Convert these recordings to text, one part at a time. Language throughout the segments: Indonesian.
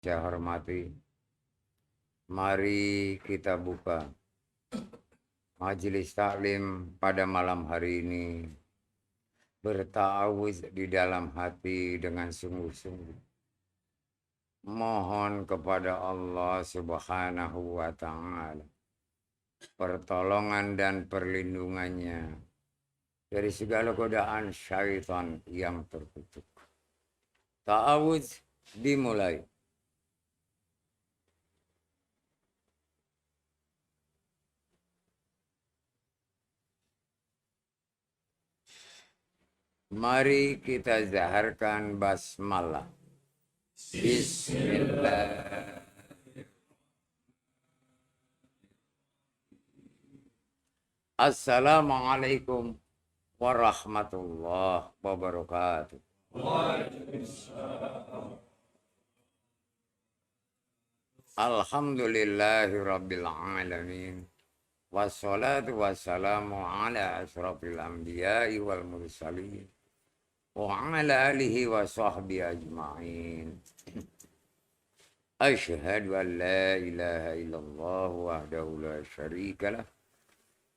Saya hormati, mari kita buka majelis taklim pada malam hari ini. Bertawuz di dalam hati dengan sungguh-sungguh. Mohon kepada Allah Subhanahu wa Ta'ala pertolongan dan perlindungannya dari segala godaan syaitan yang terkutuk. Ta'awuz dimulai. Mari kita zaharkan basmalah. Bismillah. Assalamualaikum warahmatullahi wabarakatuh. Alhamdulillahi rabbil alamin. Wassalatu wassalamu ala asrafil anbiya'i wal mursalin. Wa ala alihi wa sahbihi ajma'in. Asyhadu an la ilaha illallah wahdahu la syarika lah.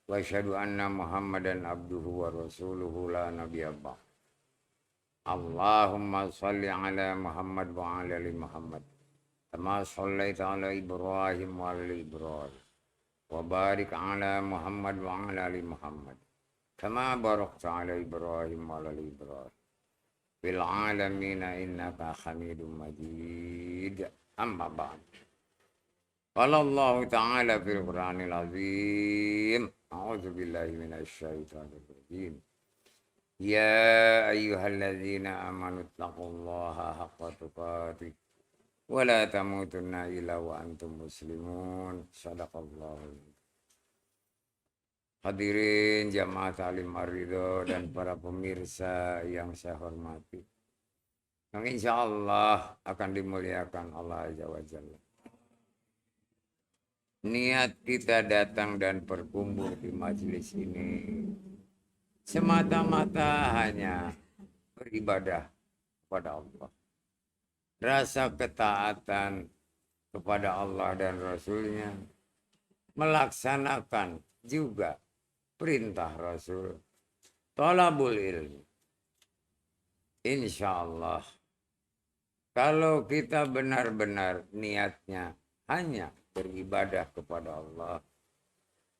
Wa asyhadu anna Muhammadan abduhu wa rasuluhu la nabiyya ba'd. Allahumma salli ala Muhammad wa ala ali Muhammad. Kama shallaita ala Ibrahim wa ala Ibrahim. Wa barik ala Muhammad wa ala ali Muhammad. Kama barakta ala Ibrahim wa ala ali Ibrahim. Fil alamina innaka hamidum majid. Amma ba'd. Qala Allah Ta'ala fil Qur'anil Azim. A'udzu billahi minasy syaithanir rajim. Ya ayyuhalladzina amanu taqullaha haqqa tuqatih wa la tamutunna illa wa antum muslimun. Shadaqallahu. Hadirin jamaah Ta'lim Ar-Ridho dan para pemirsa yang saya hormati, yang insya Allah akan dimuliakan Allah Azza wa Jalla. Niat kita datang dan berkumpul di majelis ini semata-mata hanya beribadah kepada Allah. Rasa ketaatan kepada Allah dan Rasulnya, melaksanakan juga perintah Rasul, thalabul ilmi. Insya Allah, kalau kita benar-benar niatnya hanya beribadah kepada Allah,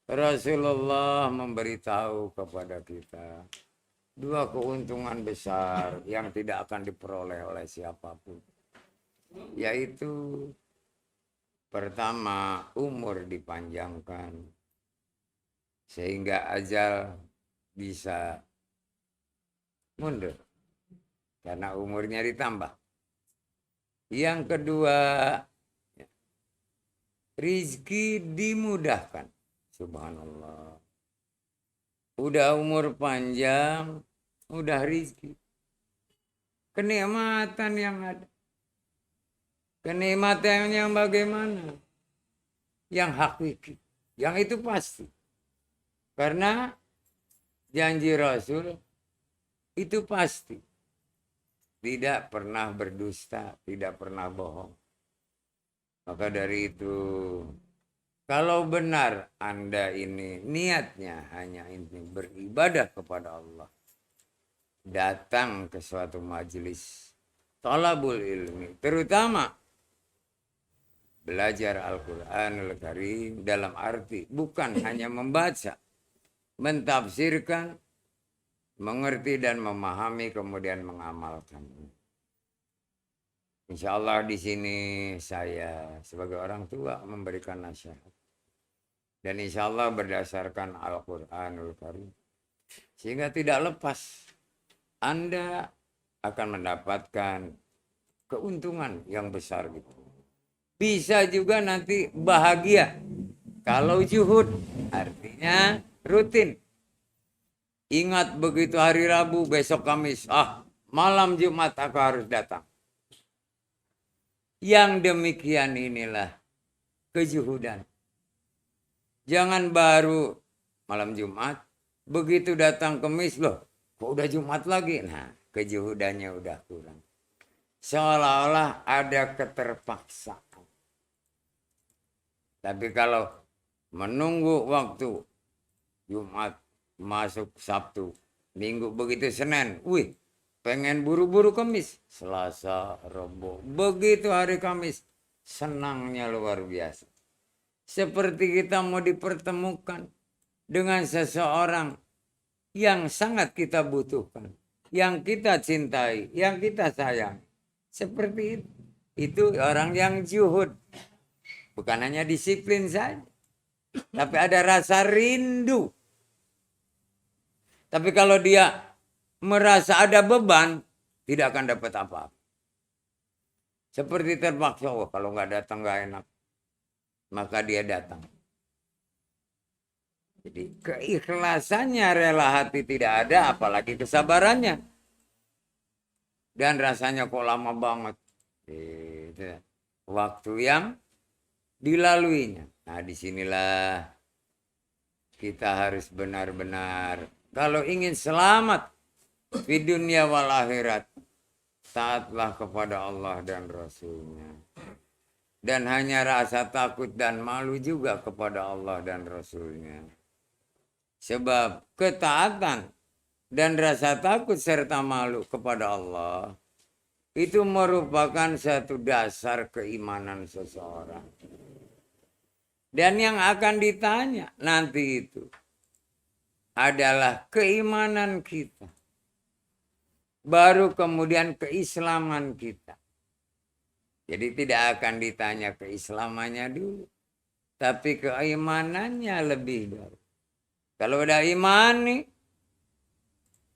Rasulullah memberitahu kepada kita dua keuntungan besar yang tidak akan diperoleh oleh siapapun. Yaitu pertama, umur dipanjangkan sehingga ajal bisa mundur karena umurnya ditambah. Yang kedua, rizki dimudahkan. Subhanallah. Udah umur panjang, udah rizki. Kenikmatan yang ada. Kenikmatan yang bagaimana? Yang hakiki. Yang itu pasti. Karena janji Rasul itu pasti. Tidak pernah berdusta, tidak pernah bohong. Maka dari itu, kalau benar Anda ini niatnya hanya ini beribadah kepada Allah, datang ke suatu majelis thalabul ilmi, terutama belajar Al-Quranul Karim dalam arti bukan hanya membaca, mentafsirkan, mengerti dan memahami, kemudian mengamalkan. Insya Allah di sini saya sebagai orang tua memberikan nasihat. Dan insya Allah berdasarkan Al-Quranul Karim. Sehingga tidak lepas Anda akan mendapatkan keuntungan yang besar gitu. Bisa juga nanti bahagia. Kalau juhud artinya rutin. Ingat begitu hari Rabu, besok Kamis, malam Jumat aku harus datang. Yang demikian inilah kejuhudan. Jangan baru malam Jumat, begitu datang Kamis, loh, kok udah Jumat lagi? Nah, kejuhudannya udah kurang. seolah-olah ada keterpaksaan. Tapi kalau menunggu waktu Jumat masuk Sabtu, Minggu begitu Senin, wih, pengen buru-buru Kamis, Selasa, Rabu, begitu hari Kamis, senangnya luar biasa. Seperti kita mau dipertemukan dengan seseorang yang sangat kita butuhkan, yang kita cintai, yang kita sayang. Seperti itu. Itu orang yang zuhud. Bukan hanya disiplin saja, tapi ada rasa rindu. Tapi kalau dia merasa ada beban, tidak akan dapat apa-apa. Seperti terpaksa, oh, kalau nggak datang nggak enak. Maka dia datang. Jadi keikhlasannya rela hati tidak ada, apalagi kesabarannya. Dan rasanya kok lama banget. Itu waktu yang dilaluinya. Nah, disinilah kita harus benar-benar, kalau ingin selamat di dunia wal akhirat, taatlah kepada Allah dan Rasulnya. Dan hanya rasa takut dan malu juga kepada Allah dan Rasulnya. Sebab ketaatan dan rasa takut serta malu kepada Allah itu merupakan satu dasar keimanan seseorang. Dan yang akan ditanya nanti itu adalah keimanan kita. Baru kemudian keislaman kita. Jadi tidak akan ditanya keislamannya dulu. Tapi keimanannya lebih dulu. Kalau udah iman nih,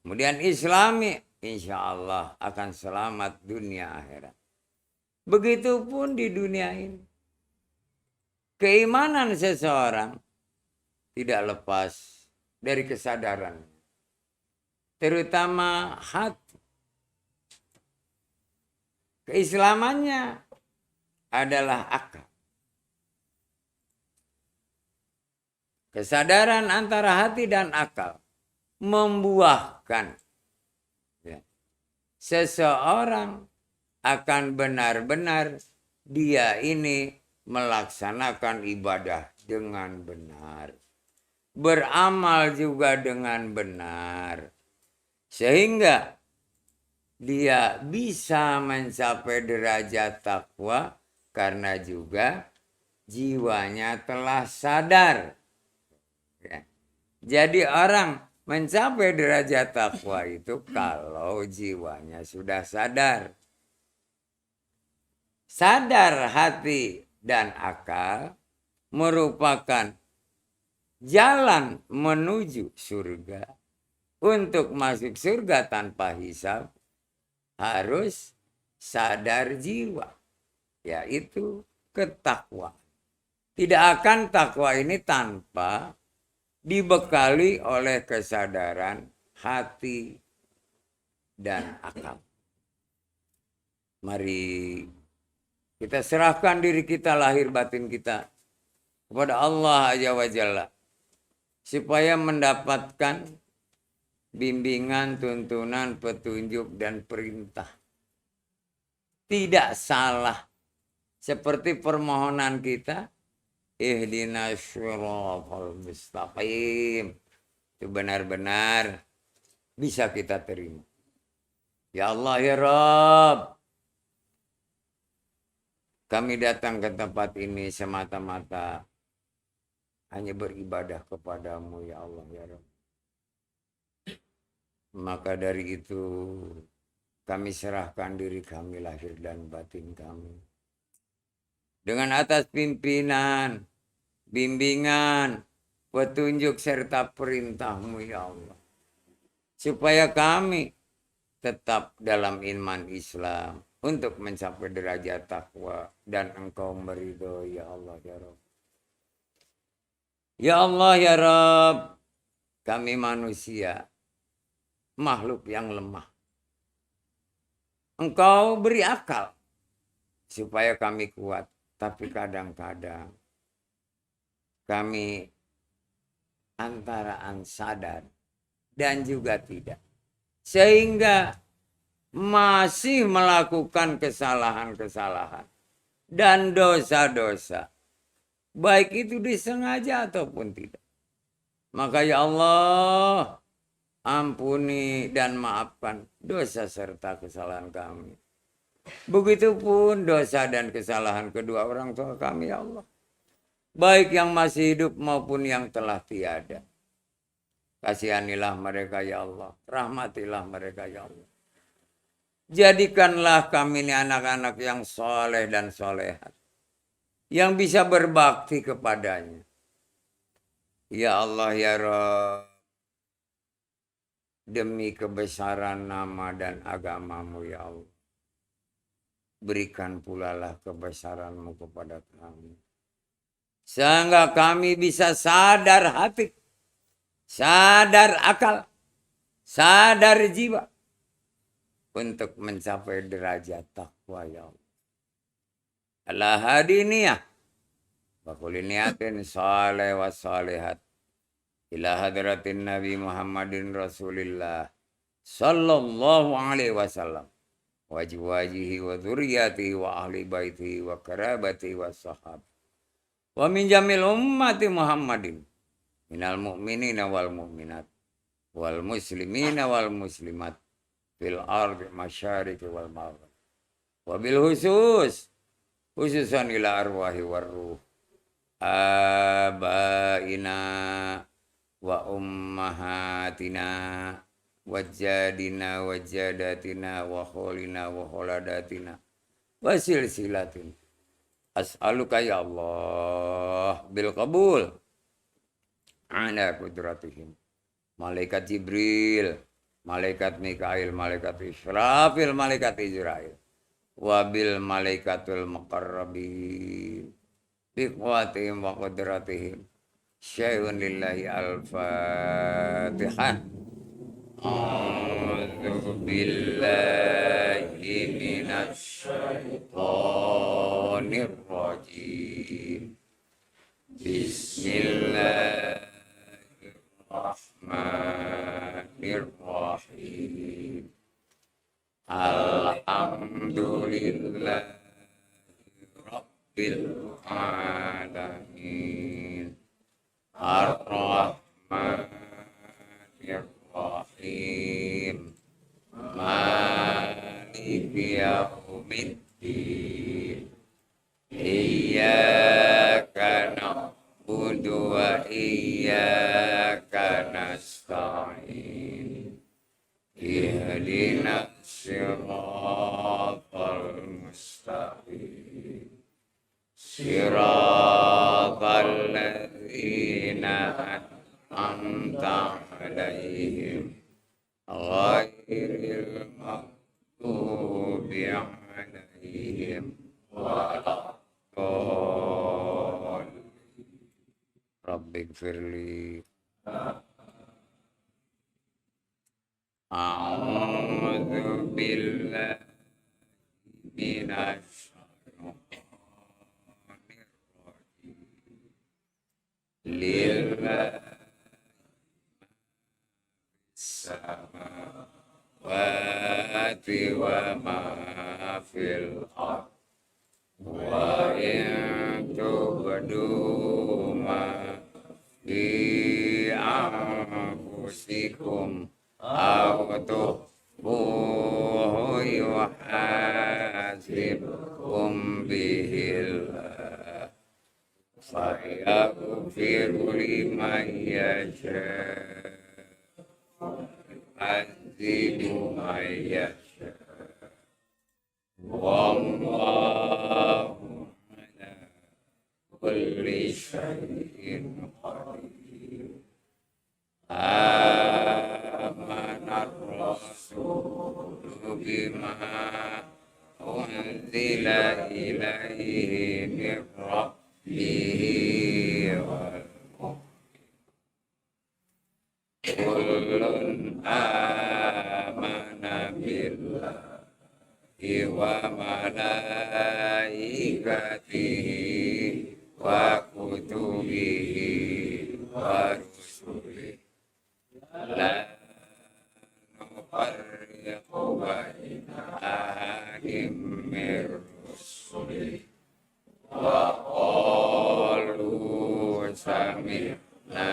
kemudian islami, insya Allah akan selamat dunia akhirat. Begitupun di dunia ini. Keimanan seseorang tidak lepas dari kesadaran. Terutama hati. Keislamannya adalah akal. Kesadaran antara hati dan akal membuahkan ya, seseorang akan benar-benar dia ini melaksanakan ibadah dengan benar. Beramal juga dengan benar. Sehingga dia bisa mencapai derajat takwa karena juga jiwanya telah sadar. Ya. Jadi orang mencapai derajat takwa itu kalau jiwanya sudah sadar. Sadar hati dan akal merupakan jalan menuju surga. Untuk masuk surga tanpa hisab harus sadar jiwa, yaitu ketakwaan. Tidak akan takwa ini tanpa dibekali oleh kesadaran hati dan akal. Mari kita serahkan diri kita, lahir batin kita kepada Allah Azza wa Jalla supaya mendapatkan bimbingan, tuntunan, petunjuk, dan perintah. Tidak salah seperti permohonan kita, ihdinas shiratal mustaqim. Itu benar-benar bisa kita terima. Ya Allah ya Rabb, kami datang ke tempat ini semata-mata hanya beribadah kepadamu ya Allah ya Rabb. Maka dari itu kami serahkan diri kami, lahir dan batin kami. Dengan atas pimpinan, bimbingan, petunjuk serta perintahmu ya Allah. Supaya kami tetap dalam iman Islam untuk mencapai derajat takwa dan engkau meridhoi ya Allah ya Rabb. Ya Allah ya Rabb, kami manusia, makhluk yang lemah. Engkau beri akal supaya kami kuat. Tapi kadang-kadang kami antaraan sadar dan juga tidak. Sehingga masih melakukan kesalahan-kesalahan dan dosa-dosa, baik itu disengaja ataupun tidak. Maka ya Allah, ampuni dan maafkan dosa serta kesalahan kami. Begitupun dosa dan kesalahan kedua orang tua kami ya Allah, baik yang masih hidup maupun yang telah tiada. Kasihanilah mereka ya Allah, rahmatilah mereka ya Allah. Jadikanlah kami ini anak-anak yang soleh dan solehat, yang bisa berbakti kepadanya. Ya Allah ya Rabb, demi kebesaran nama dan agamamu ya Allah, berikan pula lah kebesaranmu kepada kami, sehingga kami bisa sadar hati, sadar akal, sadar jiwa, untuk mencapai derajat takwa ya Allah. Allah hadiniyah wa kulli niyatin salih wa salihat ila hadratin Nabi Muhammadin Rasulillah sallallahu alaihi wasallam wa azwajihi wa dzurriyyatihi wa ahli baitihi wa karabatihi wa sahab wa min jamil ummati Muhammadin minal mu'minina wal mu'minat wal muslimina wal muslimat fil ardi masyariqi wal maghrib wabil khususan ila arwahi warruh abaina wa ummahatina wajadina wajadatina wa kholina wa kholadatina wa silsilatin as'aluka ya Allah bil qabul ala kudratihim malaikat Jibril, malaikat Mikail, malaikat Israfil, malaikat Israel, wabil malaikatul muqarrabin, biqwatihim wa qudratihim, syai'un lillahi al-fatihah. A'udzu billahi minasy syaithanir rajim. Bismillahirrahmanirrahim. Alhamdulillah Rabbil alamin. Ar-Rahmanir-Rahim. Maliki yaumiddin. Iyyaka na'budu wa iyyaka nasta'in. Ihdinas siratal mustaqim. Siratal ladzina an'amta 'alaihim ghairil maghdubi 'alaihim waladdallin. Rabbighfirli. A'udzu billahi minasy syaithanir rajim. Lillahi samawati wa ma fil ardh wa in tubdu ma fi anfusikum aw tukhfuhu yuhasibkum bihillah fayaghfiru liman yasha' yu'adzibu man yasha' wallahu ala kulli syai'in qadir. Amanar rasulu bima unzila ilaihi min rabbihi wal mu'minun kullun amana billahi wa malaikatihi wa kutubihi wa rusulihi la nufarriqu ahadim mir rusuli wa qalu sami'na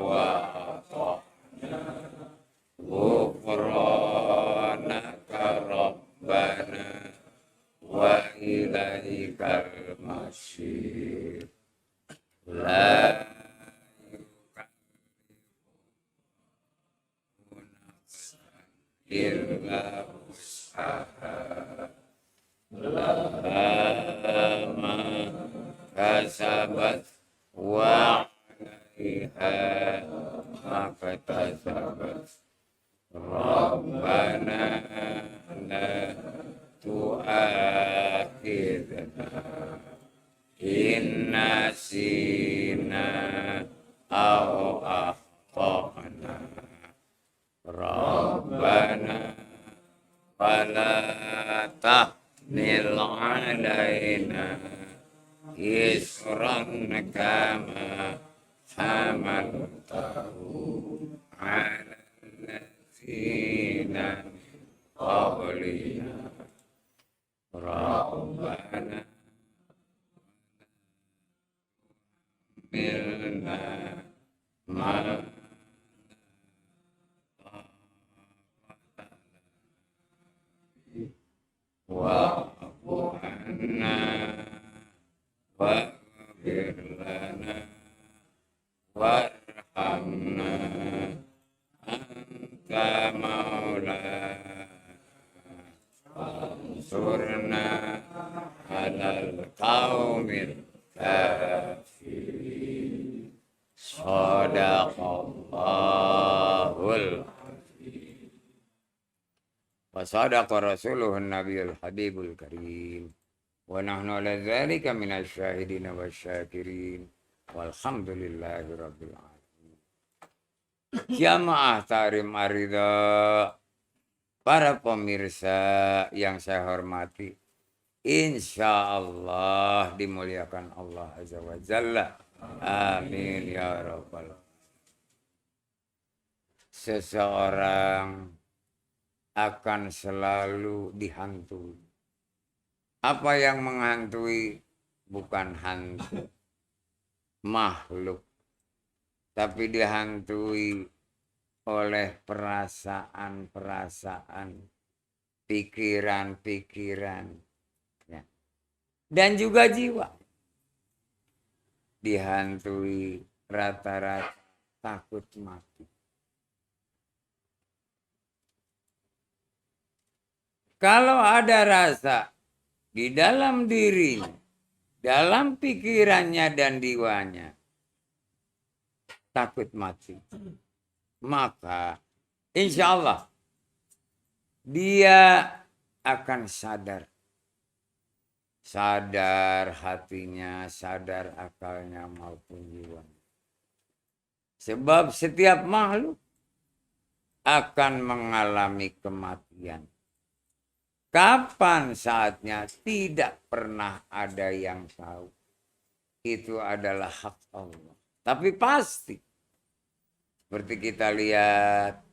wa ata'na ghufranaka rabbana wa ilaikal masir la illa usaha laha ma kasabat wa alaiha ma katasabat rabbana la tu'akhidna in nasina aw akhtana rabbana wala tahmil alaina isran kama hamaltahu ala allazina min qablina rabbana milna ma wa'fu anna waghfir lana warhamna anta maulana fansurna alal qaumil kafirin sadaqallahul wa sadaqa rasuluhun nabiyul habibul karim wa nahnu ala dzalika minasy syahidin wasyakirin walhamdulillahi rabbil alamin. Jamaah tarim aridha, para pemirsa yang saya hormati, insyaallah dimuliakan Allah azza wa jalla, amin ya rabbal alamin. Seseorang akan selalu dihantui. Apa yang menghantui bukan hantu makhluk, tapi dihantui oleh perasaan-perasaan, pikiran-pikiran, ya. Dan juga jiwa. Dihantui rata-rata takut mati. Kalau ada rasa di dalam dirinya, dalam pikirannya dan jiwanya, takut mati, maka insya Allah dia akan sadar. Sadar hatinya, sadar akalnya maupun jiwanya. Sebab setiap makhluk akan mengalami kematian. Kapan saatnya tidak pernah ada yang tahu. Itu adalah hak Allah. Tapi pasti. Seperti kita lihat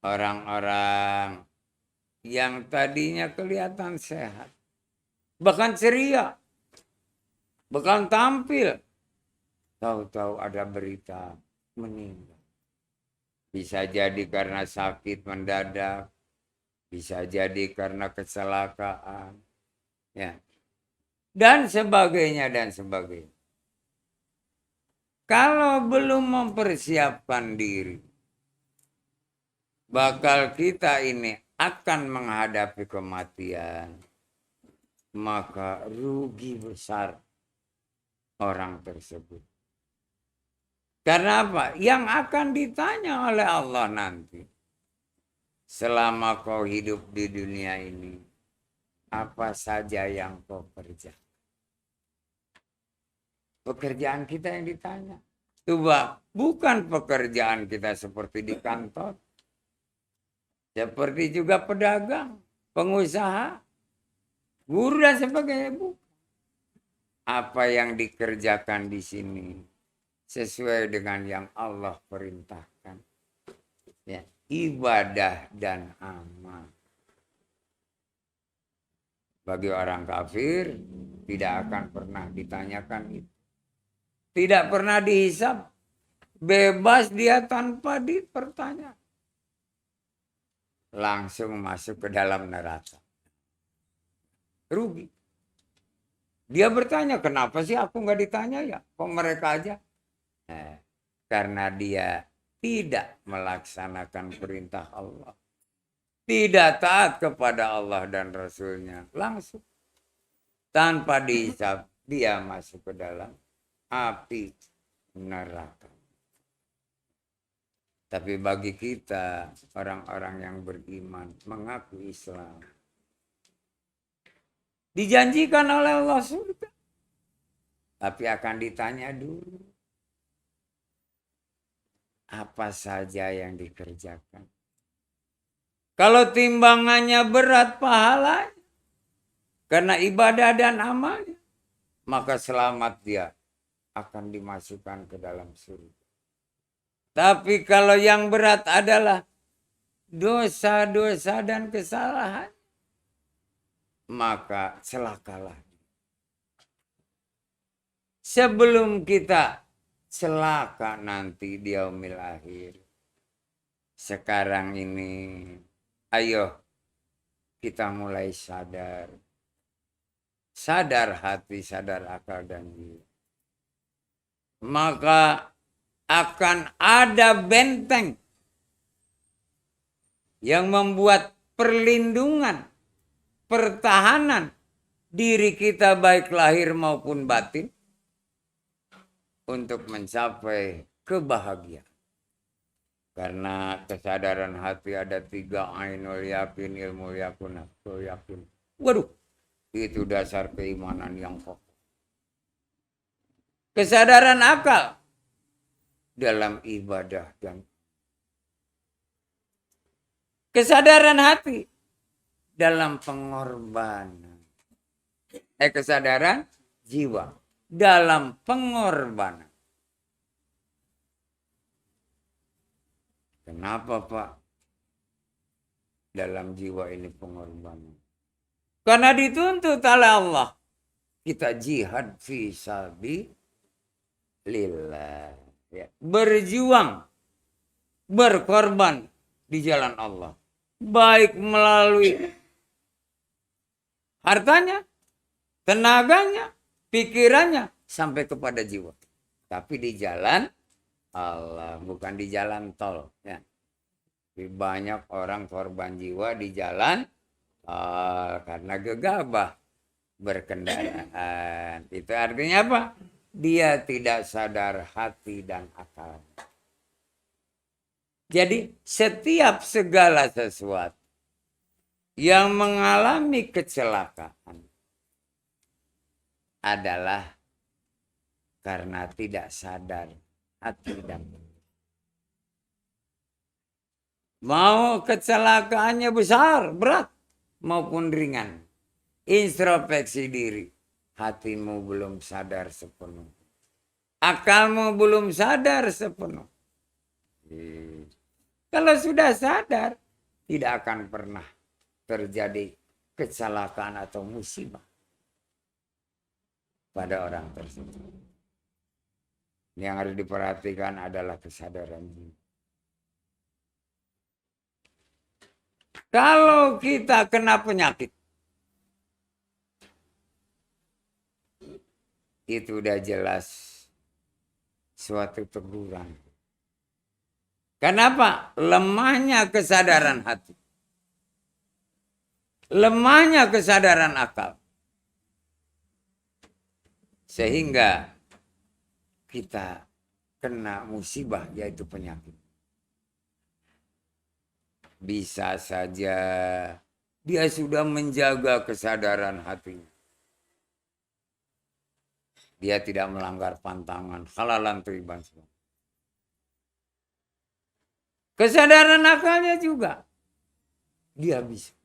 orang-orang yang tadinya kelihatan sehat. Bahkan ceria. Bahkan tampil. Tahu-tahu ada berita meninggal. Bisa jadi karena sakit mendadak. Bisa jadi karena kecelakaan, ya, dan sebagainya dan sebagainya. Kalau belum mempersiapkan diri, bakal kita ini akan menghadapi kematian, maka rugi besar orang tersebut. Karena apa? Yang akan ditanya oleh Allah nanti. Selama kau hidup di dunia ini, apa saja yang kau kerjakan? Pekerjaan kita yang ditanya. Coba, bukan pekerjaan kita seperti di kantor. Seperti juga pedagang, pengusaha, guru dan sebagainya. Apa yang dikerjakan di sini sesuai dengan yang Allah perintahkan. Ya. ibadah dan amal. Bagi orang kafir tidak akan pernah ditanyakan itu. Tidak pernah dihisab. Bebas dia tanpa dipertanya. Langsung masuk ke dalam neraka. Rugi. Dia bertanya, kenapa sih aku nggak ditanya ya? Kok mereka aja? Karena dia tidak melaksanakan perintah Allah. Tidak taat kepada Allah dan Rasulnya. Langsung. Tanpa dihisab, dia masuk ke dalam api neraka. Tapi bagi kita, orang-orang yang beriman, mengaku Islam, dijanjikan oleh Allah surga. Tapi akan ditanya dulu. Apa saja yang dikerjakan. Kalau timbangannya berat pahalanya. Karena ibadah dan amalnya. Maka selamat dia akan dimasukkan ke dalam surga. Tapi kalau yang berat adalah dosa-dosa dan kesalahan, maka celakalah. Sebelum kita celaka nanti di yaumil akhir, sekarang ini, ayo kita mulai sadar. Sadar hati, sadar akal dan jiwa. Maka akan ada benteng yang membuat perlindungan, pertahanan diri kita baik lahir maupun batin untuk mencapai kebahagiaan. Karena kesadaran hati ada 3, ainul yakin, ilmu yakun, akal yakin. Waduh, itu dasar keimanan yang kokoh. Kesadaran akal dalam ibadah dan kesadaran hati dalam pengorbanan. Kesadaran jiwa dalam pengorbanan. Kenapa Pak? Dalam jiwa ini pengorbanan. Karena dituntut oleh Allah. Kita jihad fi sabilillah. Ya. Berjuang, berkorban di jalan Allah. Baik melalui hartanya, tenaganya, pikirannya, sampai kepada jiwa. Tapi di jalan Allah, bukan di jalan tol. Ya. Banyak orang korban jiwa di jalan karena gegabah berkendaraan. Itu artinya apa? Dia tidak sadar hati dan akal. Jadi setiap segala sesuatu yang mengalami kecelakaan adalah karena tidak sadar hati dan mau kecelakaannya besar, berat maupun ringan. Introspeksi diri. Hatimu belum sadar sepenuh. Akalmu belum sadar sepenuh. Kalau sudah sadar, tidak akan pernah terjadi kecelakaan atau musibah pada orang tersebut. Yang harus diperhatikan adalah kesadaran jiwa. Kalau kita kena penyakit, itu udah jelas suatu teguran. Kenapa? Lemahnya kesadaran hati. Lemahnya kesadaran akal. Sehingga kita kena musibah, yaitu penyakit. Bisa saja dia sudah menjaga kesadaran hatinya. Dia tidak melanggar pantangan, halalan thayyiban. Kesadaran akalnya juga dia bisa.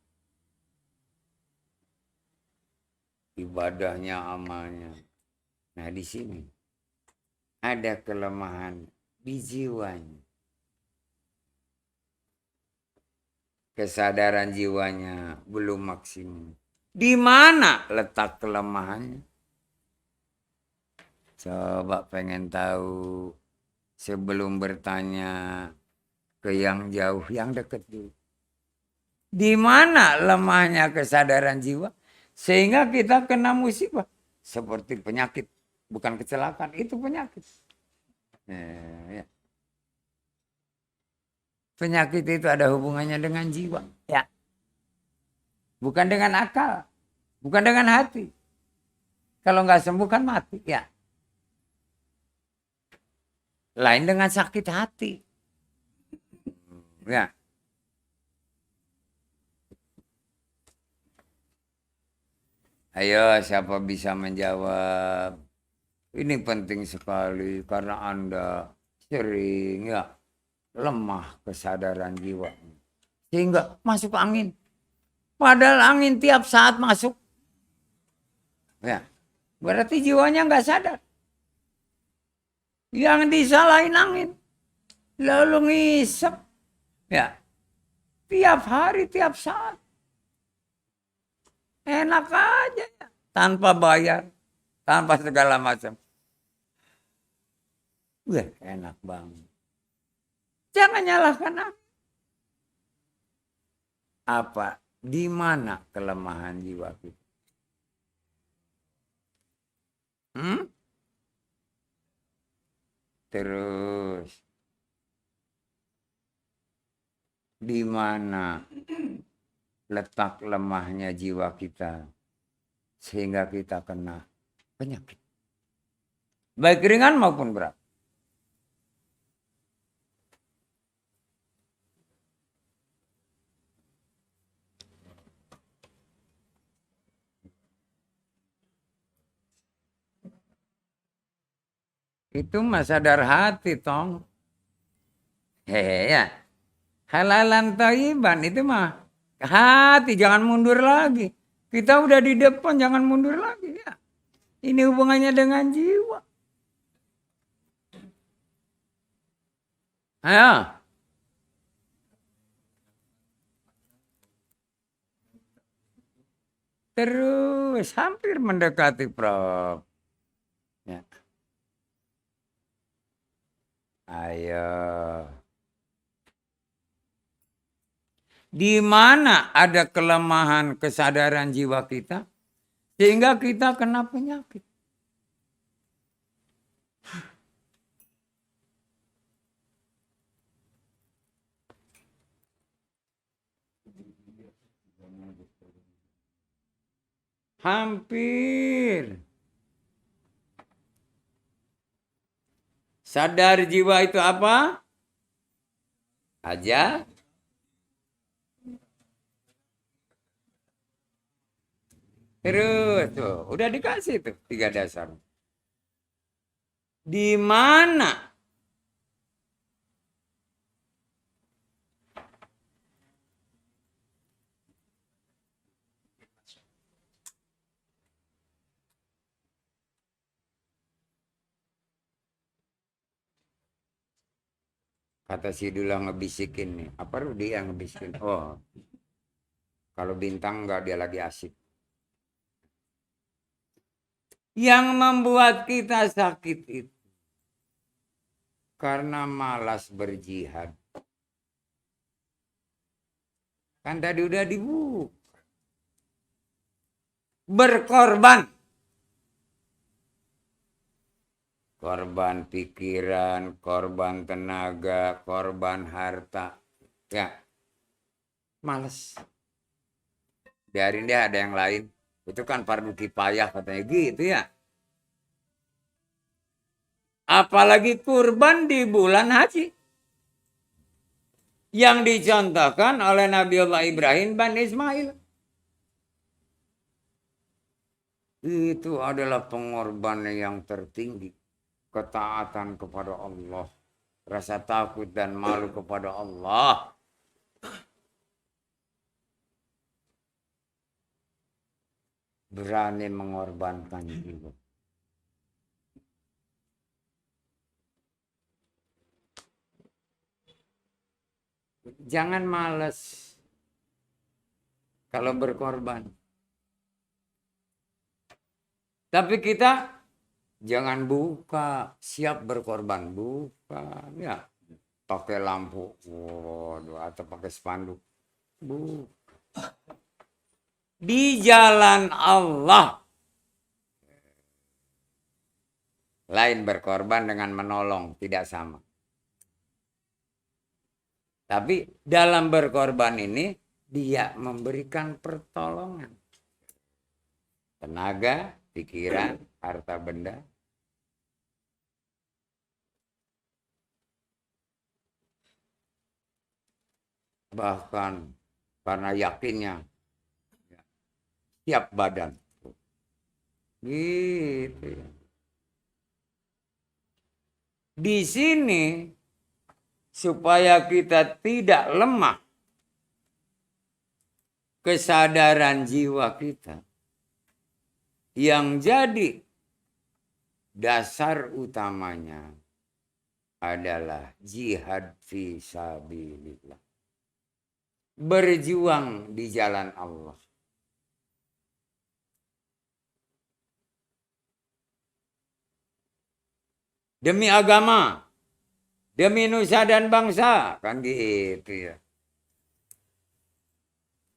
Ibadahnya, amalnya. Nah, di sini ada kelemahan di jiwanya. kesadaran jiwanya belum maksimum. Di mana letak kelemahannya? Coba pengen tahu sebelum bertanya ke yang jauh, yang dekat dulu. Di mana lemahnya kesadaran jiwa sehingga kita kena musibah seperti penyakit, bukan kecelakaan, itu penyakit. Ya. Penyakit itu ada hubungannya dengan jiwa, ya. Bukan dengan akal, bukan dengan hati. Kalau nggak sembuh kan mati, ya. Lain dengan sakit hati. Ya. Ayo, siapa bisa menjawab? Ini penting sekali karena Anda sering ya lemah kesadaran jiwa. Sehingga masuk angin. Padahal angin tiap saat masuk. Ya. Berarti jiwanya nggak sadar. Yang disalahin angin. Lalu ngisep. Ya. Tiap hari, tiap saat. Enak aja ya. Tanpa bayar. Tanpa segala macam. Wah, enak banget. Jangan nyalahkan aku. Apa? Di mana kelemahan jiwa kita? Terus. Di mana letak lemahnya jiwa kita sehingga kita kena penyakit baik ringan maupun berat. Itu mah sadar hati tong. Hehe ya. Halalan thayyiban itu mah hati, jangan mundur lagi. Kita udah di depan, jangan mundur lagi ya. Ini hubungannya dengan jiwa. Ayo. Terus hampir mendekati Prof. Ya. Ayo. Di mana ada kelemahan kesadaran jiwa kita sehingga kita kena penyakit. Hampir. Sadar jiwa itu apa? Aja. Terus tuh, udah dikasih tuh 3 dasar. Di mana? Kata si Dula ngebisikin nih. Apa Rudi yang ngebisikin? Oh, kalau bintang enggak dia lagi asik. Yang membuat kita sakit itu karena malas berjihad. Kan tadi udah dibuka. Berkorban. Korban pikiran, korban tenaga, korban harta. Ya, males. Biarin deh ada yang lain. Itu kan fardu kifayah katanya gitu ya. Apalagi kurban di bulan haji. Yang dicontohkan oleh Nabiullah Ibrahim dan Ismail. Itu adalah pengorbanan yang tertinggi. Ketaatan kepada Allah. Rasa takut dan malu kepada Allah. Berani mengorbankan jiwa. Jangan malas. kalau berkorban. Tapi kita jangan buka, siap berkorban, bukan ya. Pakai lampu, waduh, atau pakai spanduk. Di jalan Allah. Lain berkorban dengan menolong, tidak sama. Tapi dalam berkorban ini, dia memberikan pertolongan. Tenaga, pikiran, harta benda. Bahkan karena yakinnya, siap badan. Gitu ya. Di sini supaya kita tidak lemah kesadaran jiwa kita yang jadi dasar utamanya adalah jihad fi sabilillah. Berjuang di jalan Allah. Demi agama, demi nusa dan bangsa, kan gitu ya.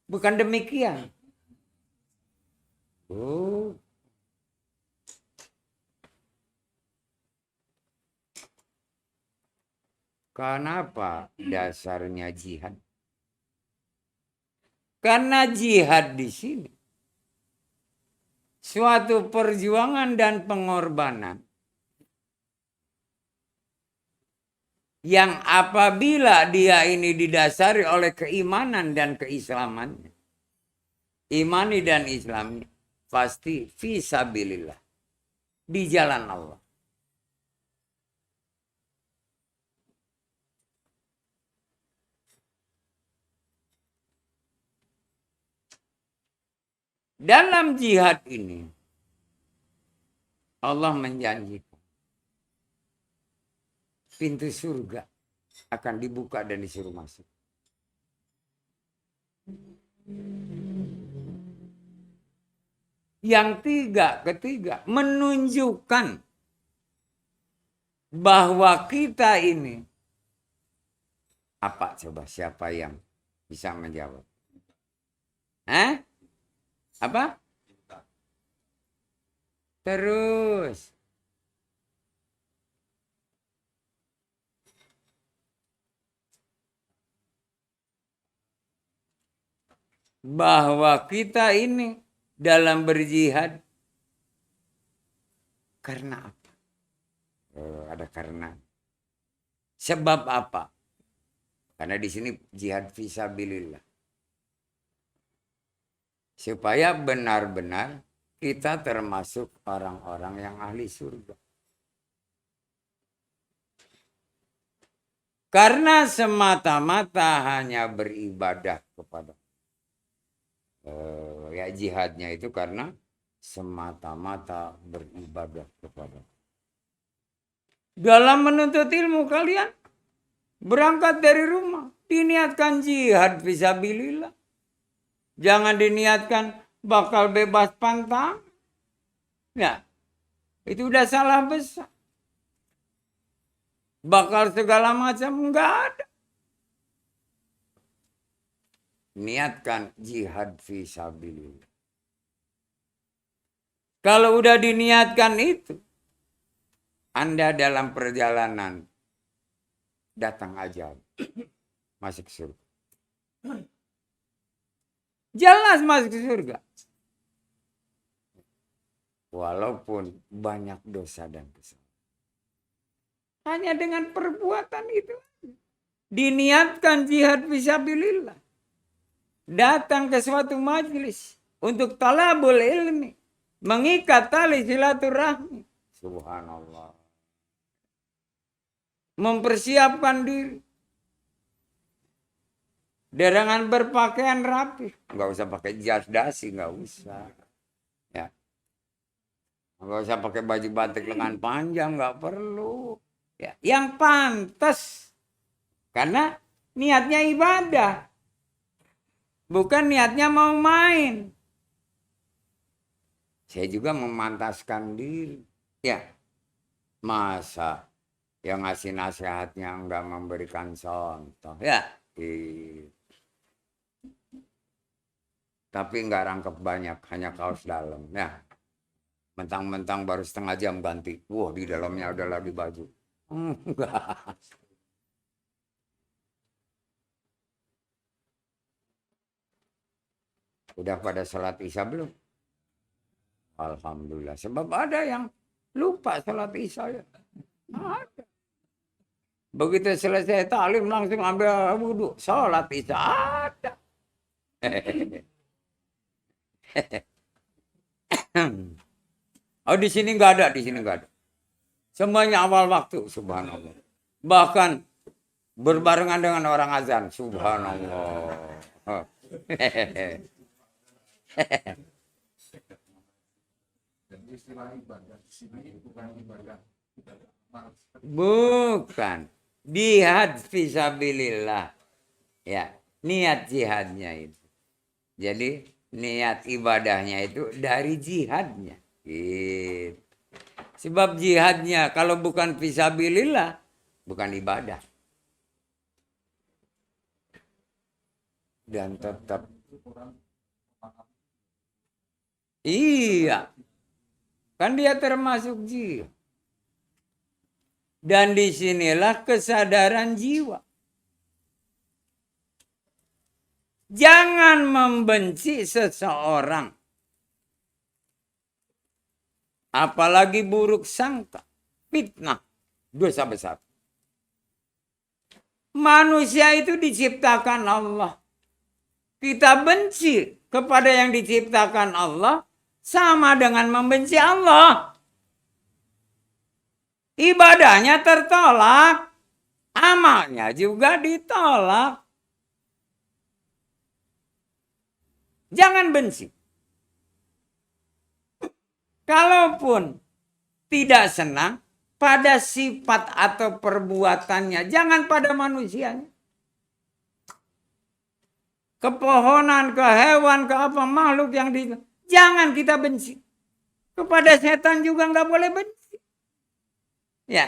Bukan demikian. Oh. Kenapa dasarnya jihad? Karena jihad di sini suatu perjuangan dan pengorbanan yang apabila dia ini didasari oleh keimanan dan keislamannya, imani dan islami, pasti fisabilillah, di jalan Allah. Dalam jihad ini, Allah menjanjikan pintu surga akan dibuka dan disuruh masuk. Yang ketiga menunjukkan bahwa kita ini apa coba, siapa yang bisa menjawab? Apa? Terus bahwa kita ini dalam berjihad karena apa? Ada karena. Sebab apa? Karena di sini jihad fisabilillah. Supaya benar-benar kita termasuk orang-orang yang ahli surga. Karena semata-mata hanya beribadah kepada ya jihadnya itu karena semata-mata beribadah kepada. Dalam menuntut ilmu kalian berangkat dari rumah, diniatkan jihad fisabilillah. Jangan diniatkan bakal bebas pantang. Ya, itu udah salah besar. Bakal segala macam enggak ada. Niatkan jihad fisabilillah. Kalau udah diniatkan itu, Anda dalam perjalanan datang aja masuk surga. Jelas masuk surga. Walaupun banyak dosa dan kesalahan. Hanya dengan perbuatan itu. Diniatkan jihad fisabilillah. Datang ke suatu majelis untuk talabul ilmi. Mengikat tali silaturahmi. Subhanallah. Mempersiapkan diri. Dengan berpakaian rapi. Enggak usah pakai jas dasi, enggak usah. Ya. Enggak usah pakai baju batik lengan panjang, enggak perlu. Ya, yang pantas. Karena niatnya ibadah. Bukan niatnya mau main. Saya juga memantaskan diri. Ya, masa yang ngasih nasihatnya enggak memberikan contoh. Ya, tapi enggak rangkep banyak, hanya kaos dalam. Ya, mentang-mentang baru setengah jam ganti. Wah, di dalamnya udah lagi baju. Enggak. Udah pada sholat isya belum? Alhamdulillah. Sebab ada yang lupa sholat isya. Ya. Ada. Begitu selesai taklim langsung ambil wudhu. Sholat isya ada. Oh di sini nggak ada, di sini nggak ada. Semuanya awal waktu, subhanallah. Bahkan berbarengan dengan orang azan, subhanallah. Bukan. Jihad fisabilillah. Ya, niat jihadnya itu. Jadi niat ibadahnya itu dari jihadnya. Gitu. Sebab jihadnya kalau bukan fisabilillah, bukan ibadah. Dan tetap iya. Kan dia termasuk jihad. Dan disinilah kesadaran jiwa. Jangan membenci seseorang. Apalagi buruk sangka. Fitnah. Dosa besar. Manusia itu diciptakan Allah. Kita benci kepada yang diciptakan Allah. Sama dengan membenci Allah. Ibadahnya tertolak. Amalnya juga ditolak. Jangan benci. Kalaupun tidak senang pada sifat atau perbuatannya. Jangan pada manusianya. Ke pohonan, ke hewan, ke apa makhluk yang di... Jangan kita benci. Kepada setan juga nggak boleh benci. Ya,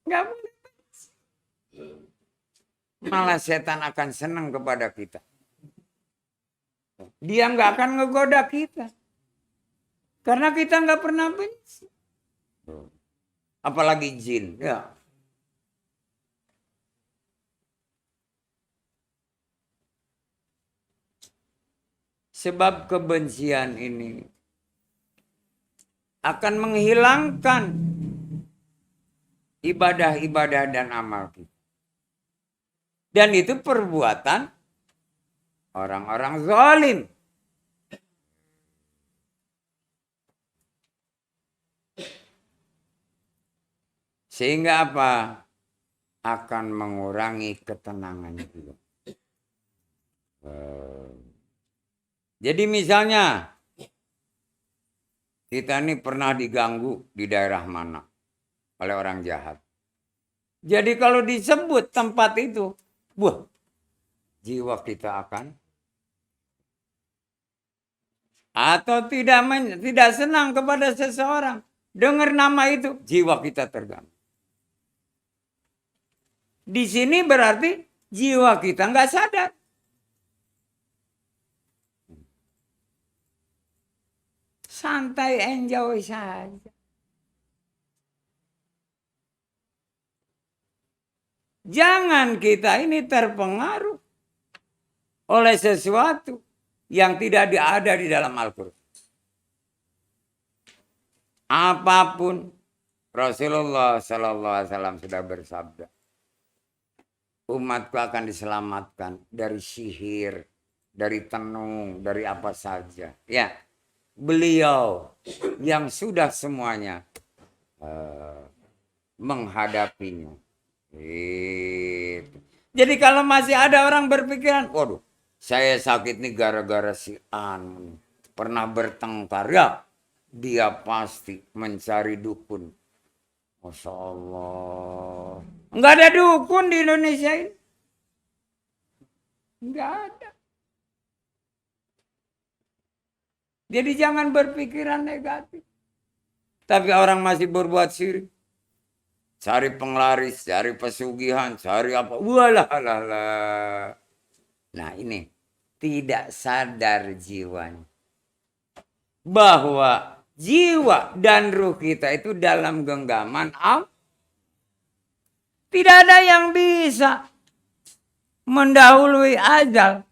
nggak boleh benci. Malah setan akan senang kepada kita. Dia nggak akan ngegoda kita. Karena kita nggak pernah benci. Apalagi jin. Ya. Sebab kebencian ini akan menghilangkan ibadah-ibadah dan amal kita. Dan itu perbuatan orang-orang zalim. Sehingga apa? Akan mengurangi ketenangan juga. Jadi misalnya kita ini pernah diganggu di daerah mana oleh orang jahat. Jadi kalau disebut tempat itu, wah, jiwa kita akan atau tidak senang kepada seseorang. Dengar nama itu, jiwa kita terganggu. Di sini berarti jiwa kita nggak sadar. Santai, enjoy saja. Jangan kita ini terpengaruh oleh sesuatu yang tidak ada di dalam Al-Quran. Apapun Rasulullah SAW sudah bersabda, umatku akan diselamatkan dari sihir, dari tenung, dari apa saja. Ya, beliau yang sudah semuanya menghadapinya. Gitu. Jadi kalau masih ada orang berpikiran, waduh, saya sakit nih gara-gara si An pernah bertengkar, ya dia pasti mencari dukun. Masya Allah. Enggak ada dukun di Indonesia ini. Enggak ada. Jadi jangan berpikiran negatif. Tapi orang masih berbuat syirik. Cari penglaris, cari pesugihan, cari apa. Walah, lah, lah. Nah ini. Tidak sadar jiwanya. Bahwa jiwa dan ruh kita itu dalam genggaman Allah. Tidak ada yang bisa mendahului ajal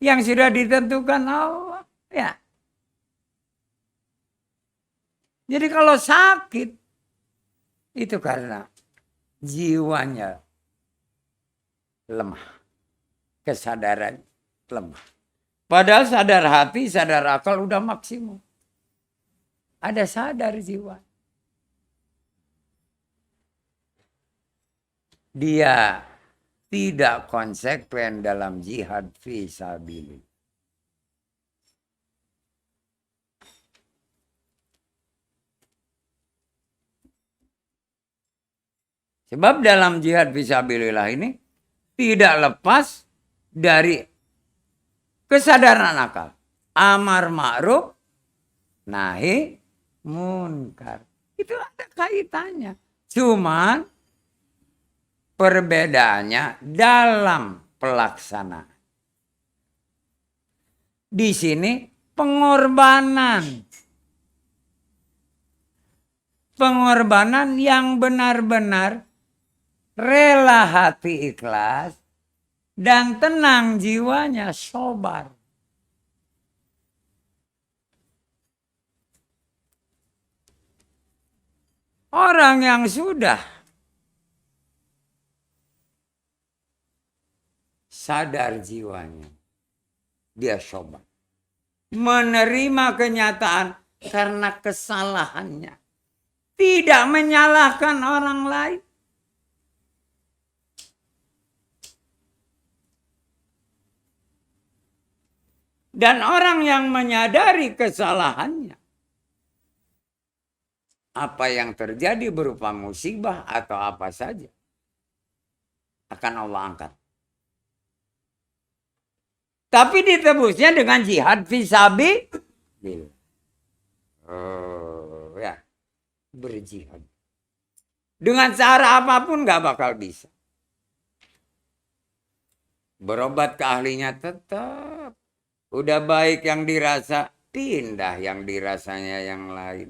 yang sudah ditentukan Allah. Ya. Jadi kalau sakit itu karena jiwanya lemah. Kesadaran lemah. Padahal sadar hati, sadar akal udah maksimum. Ada sadar jiwa. Dia tidak konsekuen dalam jihad fisabilillah. Sebab dalam jihad fisabilillah ini tidak lepas dari kesadaran akal. Amar ma'ruf, nahi munkar. Itu ada kaitannya. Cuman perbedaannya dalam pelaksanaan. Di sini pengorbanan. Pengorbanan yang benar-benar rela hati ikhlas dan tenang jiwanya, sobar. Orang yang sudah sadar jiwanya, dia sobar. Menerima kenyataan karena kesalahannya. Tidak menyalahkan orang lain. Dan orang yang menyadari kesalahannya, apa yang terjadi berupa musibah atau apa saja, akan Allah angkat. Tapi ditebusnya dengan jihad fisabilillah. Oh ya, berjihad. Dengan cara apapun gak bakal bisa. Berobat ke ahlinya tetap. Udah baik yang dirasa, pindah yang dirasanya yang lain.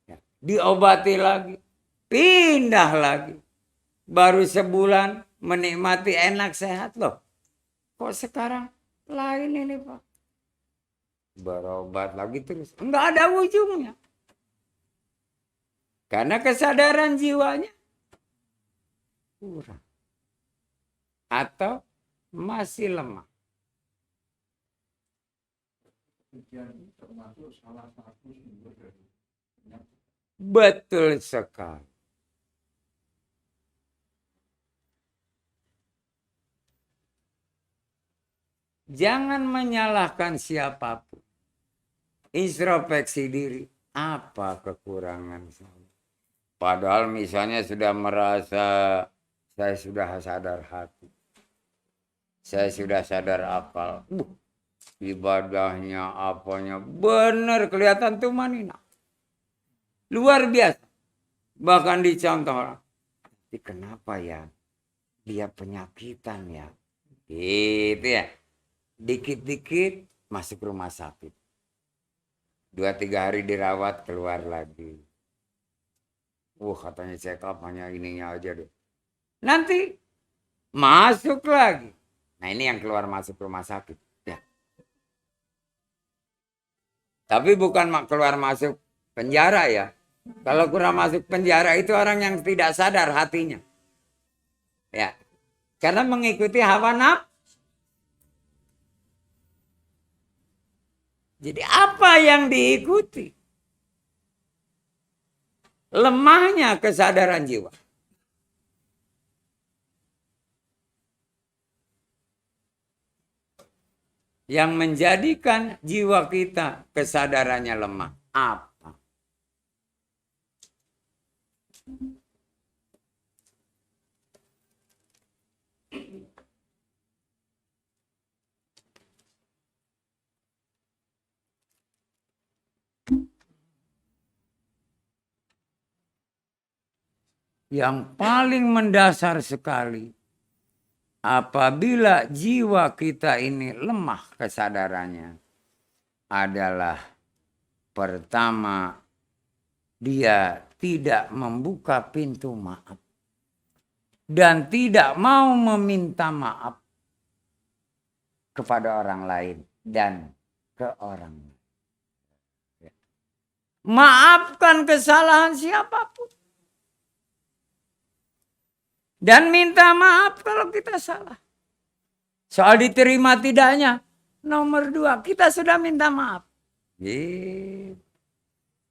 Ya. Diobati lagi, pindah lagi. Baru sebulan menikmati enak sehat loh. Kok sekarang lain ini Pak? Berobat lagi terus. Enggak ada ujungnya. Karena kesadaran jiwanya kurang. Atau masih lemah. Betul sekali. Jangan menyalahkan siapapun. Introspeksi diri. Apa kekurangan saya? Padahal misalnya sudah merasa saya sudah sadar hati. Saya sudah sadar akal. Ibadahnya apanya benar kelihatan tuh manina. Luar biasa. Bahkan dicontoh orang. Tapi kenapa ya? Dia penyakitan ya. Gitu ya. Dikit-dikit masuk rumah sakit. 2-3 hari dirawat keluar lagi. Katanya check up hanya ininya aja deh. Nanti masuk lagi. Nah ini yang keluar masuk rumah sakit. Ya. Tapi bukan keluar masuk penjara ya. Kalau keluar masuk penjara itu orang yang tidak sadar hatinya. Ya. Karena mengikuti hawa nafsu. Jadi apa yang diikuti? Lemahnya kesadaran jiwa. Yang menjadikan jiwa kita kesadarannya lemah. Apa? yang paling mendasar sekali. Apabila jiwa kita ini lemah kesadarannya adalah pertama, dia tidak membuka pintu maaf dan tidak mau meminta maaf kepada orang lain dan ke orang lain. Maafkan kesalahan siapapun. Dan minta maaf kalau kita salah. Soal diterima tidaknya. Nomor 2, kita sudah minta maaf.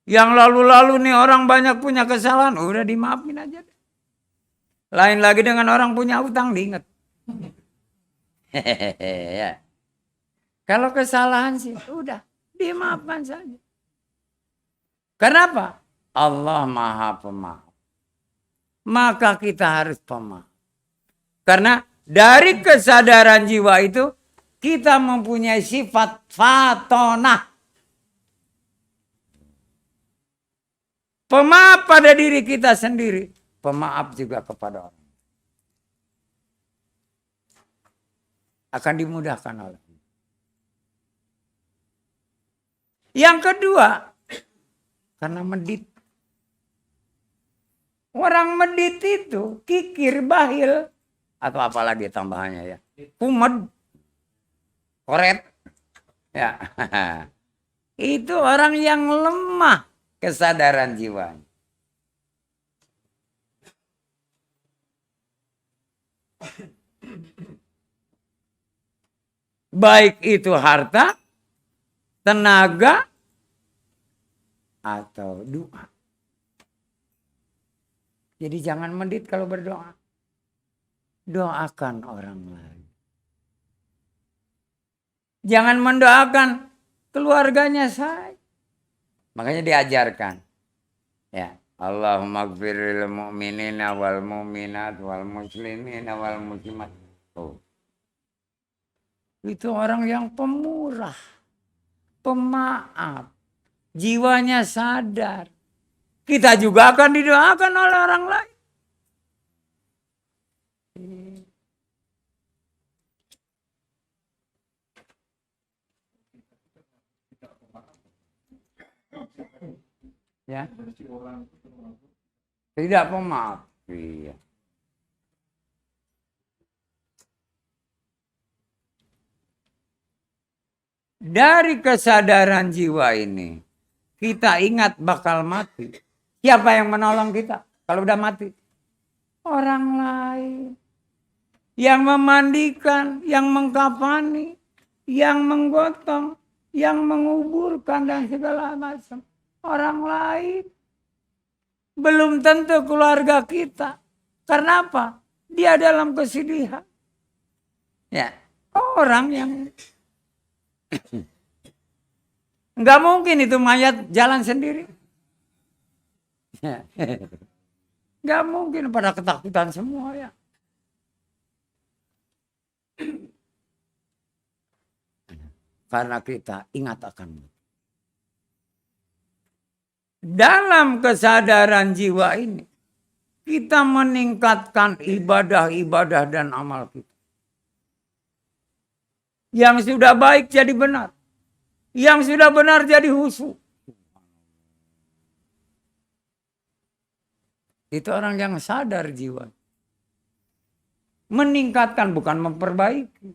Yang lalu-lalu nih orang banyak punya kesalahan. Udah dimaafin aja. Lain lagi dengan orang punya utang diingat. Ya. Kalau kesalahan sih udah dimaafkan saja. Kenapa? Allah Maha Pemaaf. Maka kita harus pemaaf. Karena dari kesadaran jiwa itu kita mempunyai sifat fatonah. Pemaaf pada diri kita sendiri. Pemaaf juga kepada orang. Akan dimudahkan oleh Allah. Yang kedua, karena medit. Orang medit itu kikir, bahil, atau apalagi tambahannya ya. Kumed, koret. Ya. Itu orang yang lemah kesadaran jiwanya. Baik itu harta, tenaga, atau doa. Jadi jangan medit kalau berdoa. Doakan orang lain. Jangan mendoakan keluarganya saya. Makanya diajarkan. Ya, Allahumma gfiril mu'minina wal mu'minat wal muslimina wal muslimat. Oh. Itu orang yang pemurah, pemaaf, jiwanya sadar. Kita juga akan didoakan oleh orang lain. Ya. Tidak pemaaf. Iya. Dari kesadaran jiwa ini, kita ingat bakal mati. Siapa yang menolong kita kalau udah mati? Orang lain. Yang memandikan, yang mengkafani, yang menggotong, yang menguburkan dan segala macam. Orang lain. Belum tentu keluarga kita. Karena apa? Dia dalam kesedihan. Ya, orang yang nggak mungkin itu mayat jalan sendiri. Nggak mungkin, pada ketakutan semua ya. Karena kita ingat akan dalam kesadaran jiwa ini kita meningkatkan ibadah-ibadah dan amal kita. Yang sudah baik jadi benar. Yang sudah benar jadi husu. Itu orang yang sadar jiwa. Meningkatkan bukan memperbaiki.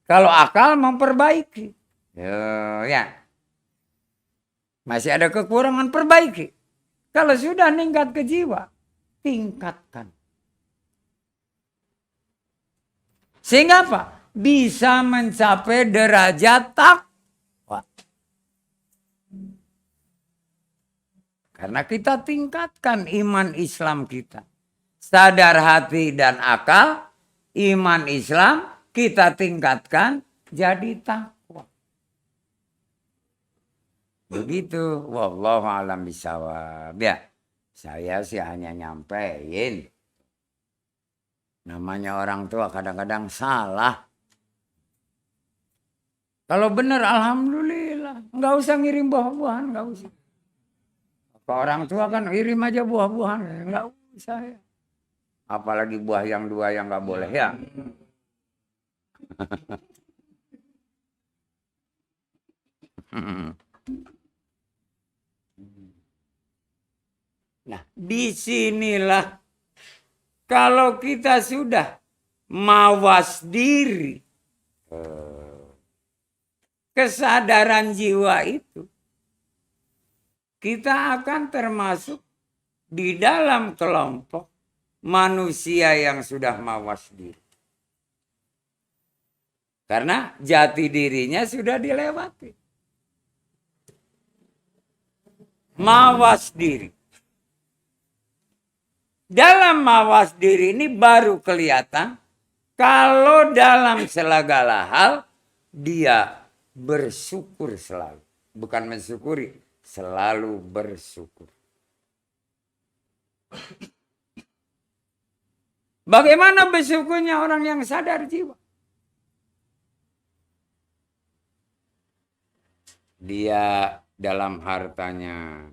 Kalau akal memperbaiki. Ya. Masih ada kekurangan, perbaiki. Kalau sudah meningkat ke jiwa, tingkatkan. Sehingga apa? Bisa mencapai derajat takwa. Karena kita tingkatkan iman Islam kita. Sadar hati dan akal, iman Islam kita tingkatkan jadi takwa. Begitu. Wallahu a'lam bishawab. Ya, saya sih hanya nyampein. Namanya orang tua kadang-kadang salah. Kalau benar alhamdulillah. Nggak usah ngirim buah-buahan, nggak usah. Ke orang tua kan kirim aja buah-buahan. Nggak saya. Apalagi buah yang dua yang nggak boleh ya. Nah, disinilah kalau kita sudah mawas diri, kesadaran jiwa itu, kita akan termasuk di dalam kelompok manusia yang sudah mawas diri. Karena jati dirinya sudah dilewati. Mawas diri. Dalam mawas diri ini baru kelihatan kalau dalam segala hal dia bersyukur selalu. Bukan mensyukuri, selalu bersyukur. Bagaimana bersyukurnya orang yang sadar jiwa? Dia dalam hartanya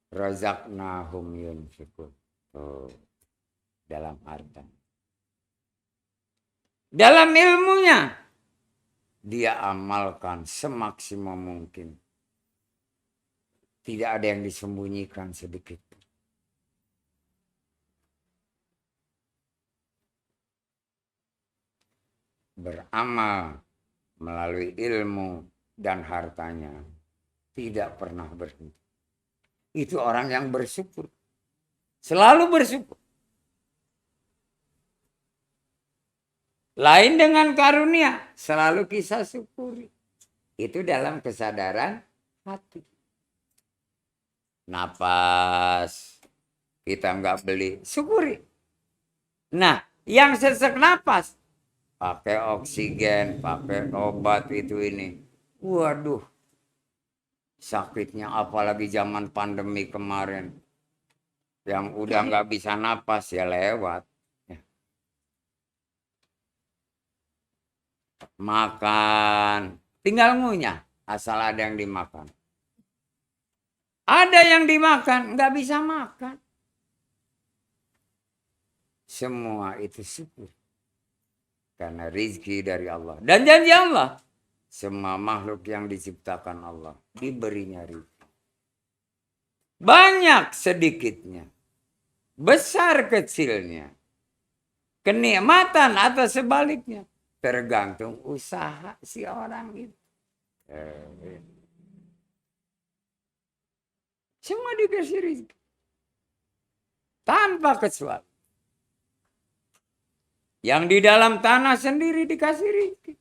razaqnahum yunfikun. Dalam harta. Dalam ilmunya dia amalkan semaksimal mungkin. Tidak ada yang disembunyikan sedikit. Beramal melalui ilmu dan hartanya tidak pernah berhenti. Itu orang yang bersyukur. Selalu bersyukur. Lain dengan karunia, selalu kisah syukuri. Itu dalam kesadaran hati. Napas, kita nggak beli, syukuri. Nah, yang sesek napas, pakai oksigen, pakai obat itu ini. Waduh, sakitnya apalagi zaman pandemi kemarin. Yang udah nggak bisa napas ya lewat. Makan, tinggal ngunyah, asal ada yang dimakan. Ada yang dimakan, nggak bisa makan. Semua itu syukur. Karena rizki dari Allah. Dan janji Allah. Semua makhluk yang diciptakan Allah diberinya rizki. Banyak sedikitnya. Besar kecilnya. Kenikmatan atau sebaliknya. Tergantung usaha si orang itu. Semua dikasih rizki. Tanpa kecuali. Yang di dalam tanah sendiri dikasih rizki.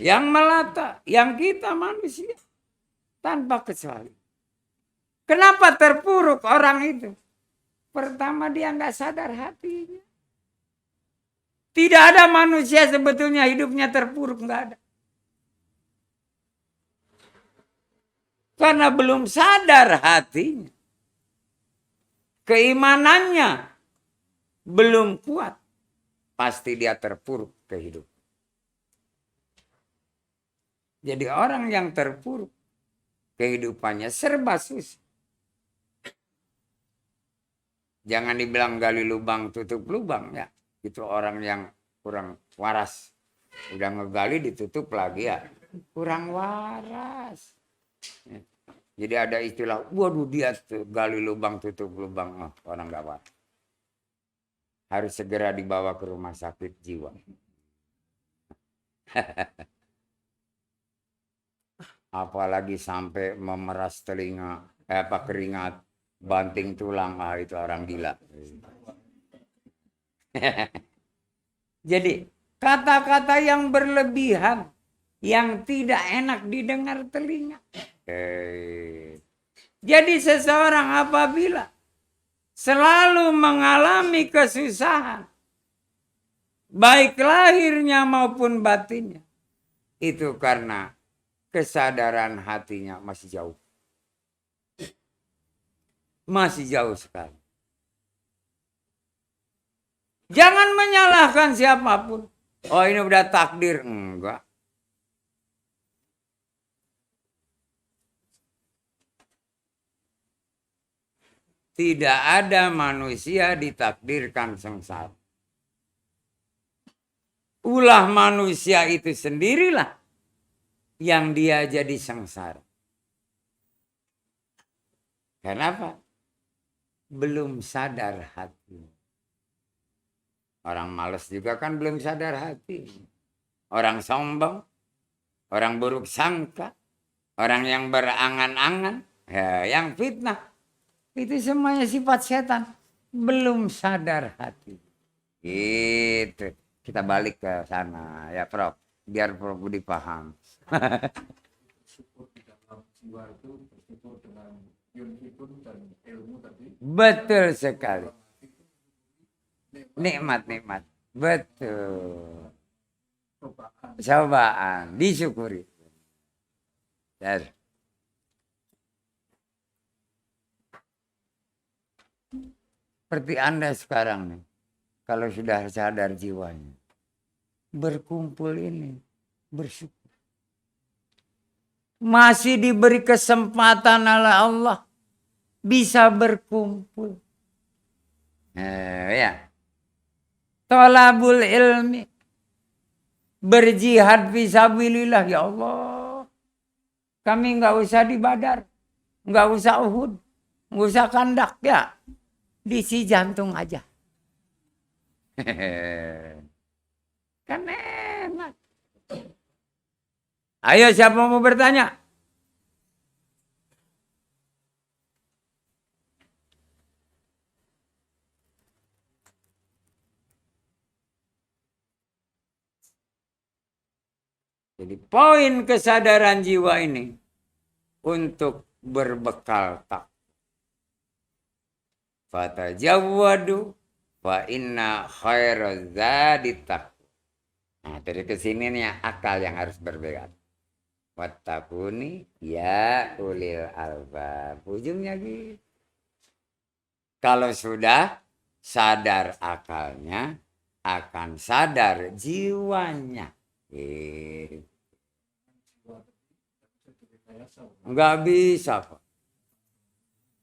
Yang melata, yang kita manusia. Tanpa kecuali. Kenapa terpuruk orang itu? Pertama dia nggak sadar hatinya. Tidak ada manusia sebetulnya hidupnya terpuruk, nggak ada. Karena belum sadar hatinya. Keimanannya belum kuat. Pasti dia terpuruk kehidupan. Jadi orang yang terpuruk kehidupannya serba susah. Jangan dibilang gali lubang tutup lubang ya. Itu orang yang kurang waras. Udah ngegali ditutup lagi ya. Kurang waras. Jadi ada istilah, waduh dia gali lubang tutup lubang. Oh, orang gak waras. Harus segera dibawa ke rumah sakit jiwa. Apalagi sampai memeras telinga, keringat, banting tulang, itu orang gila. Jadi kata-kata yang berlebihan, yang tidak enak didengar telinga. Jadi seseorang apabila selalu mengalami kesusahan, baik lahirnya maupun batinnya, itu karena kesadaran hatinya masih jauh. Masih jauh sekali. Jangan menyalahkan siapapun. Oh ini udah takdir. Enggak. Tidak ada manusia ditakdirkan sengsara. Ulah manusia itu sendirilah yang dia jadi sengsara. Kenapa? Belum sadar hati. Orang malas juga kan belum sadar hati. Orang sombong, orang buruk sangka, orang yang berangan-angan, ya, yang fitnah. Itu semuanya sifat setan. Belum sadar hati. Gitu. Kita balik ke sana ya Prof. Biar Prof Budi paham. Betul sekali. Nikmat-nikmat. Betul. Cobaan. Disyukuri. Yes. Seperti Anda sekarang nih, kalau sudah sadar jiwanya, berkumpul ini, bersyukur. Masih diberi kesempatan oleh Allah, bisa berkumpul. Ya. Thalabul ilmi, berjihad fisabilillah, ya Allah. Kami nggak usah di Badar, nggak usah Uhud, nggak usah Kandak ya. Di si jantung aja. Kan enak. Ayo siapa mau bertanya? Jadi poin kesadaran jiwa ini untuk berbekal tak. Fatajawwadu fa inna khairaz zadi taqwa. Nah, dari kesini nih akal yang harus berbeda. Wattaquni ya ulil albab. Ujungnya gitu. Kalau sudah sadar akalnya, akan sadar jiwanya. Enggak bisa, Pak.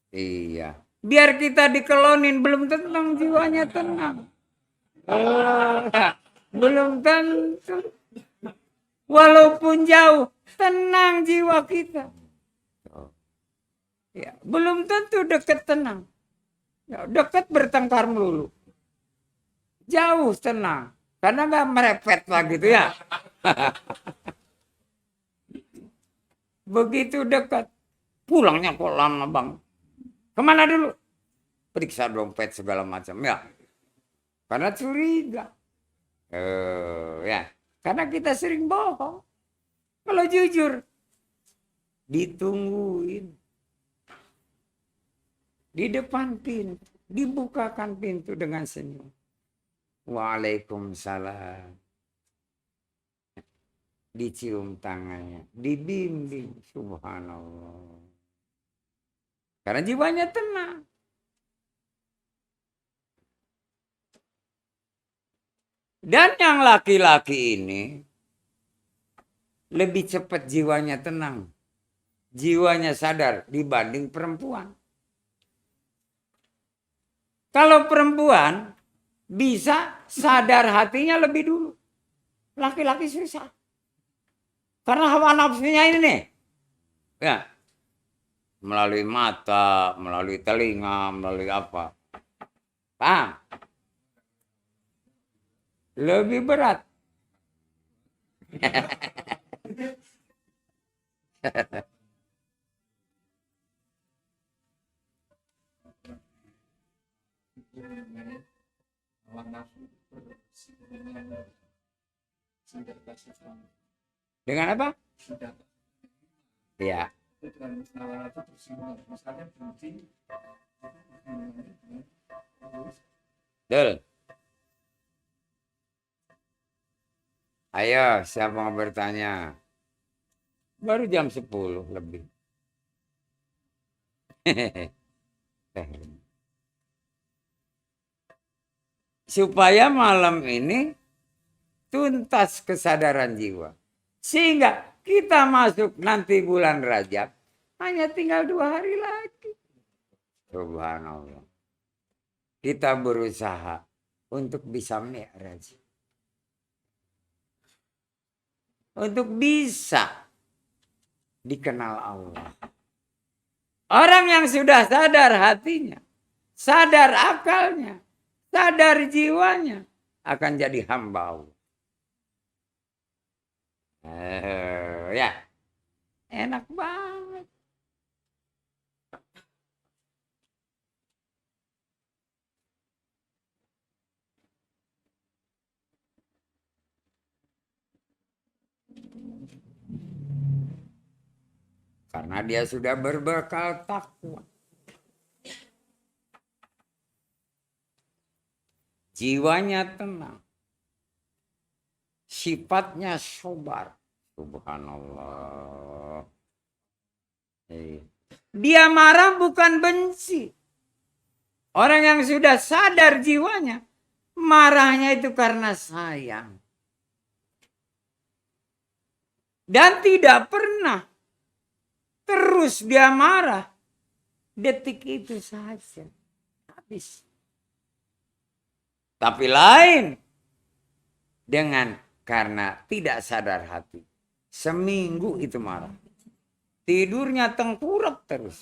Iya. Biar kita dikelonin, belum tenang jiwanya tenang. Belum tentu. Walaupun jauh, tenang jiwa kita. Ya, belum tentu dekat tenang. Ya, dekat bertengkar melulu. Jauh tenang. Karena nggak merepet lah gitu ya. Begitu dekat. Pulangnya kok lama bang. Kemana dulu? Periksa dompet segala macam ya. Karena curiga. Ya. Karena kita sering bohong. Kalau jujur. Ditungguin. Di depan pintu. Dibukakan pintu dengan senyum. Waalaikumsalam. Dicium tangannya. Dibimbing. Subhanallah. Karena jiwanya tenang. Dan yang laki-laki ini lebih cepat jiwanya tenang. Jiwanya sadar dibanding perempuan. Kalau perempuan bisa sadar hatinya lebih dulu. Laki-laki susah. Karena hawa nafsunya ini nih. Ya. Melalui mata, melalui telinga, melalui apa. Paham? Lebih berat. Dengan apa? Ya. Betul. Ayo, siapa mau bertanya? Baru jam 10 lebih. Supaya malam ini tuntas kesadaran jiwa. Sehingga kita masuk nanti bulan Rajab, hanya tinggal 2 hari lagi. Subhanallah. Kita berusaha untuk bisa mi'raj. Untuk bisa dikenal Allah. Orang yang sudah sadar hatinya, sadar akalnya, sadar jiwanya, akan jadi hamba Allah. Ya, enak banget. Karena dia sudah berbekal takwa. Jiwanya tenang. Sifatnya sabar. Subhanallah. Dia marah bukan benci. Orang yang sudah sadar jiwanya, marahnya itu karena sayang. Dan tidak pernah terus dia marah. Detik itu saja. Habis. Tapi lain dengan karena tidak sadar hati. Seminggu itu marah. Tidurnya tengkurap terus.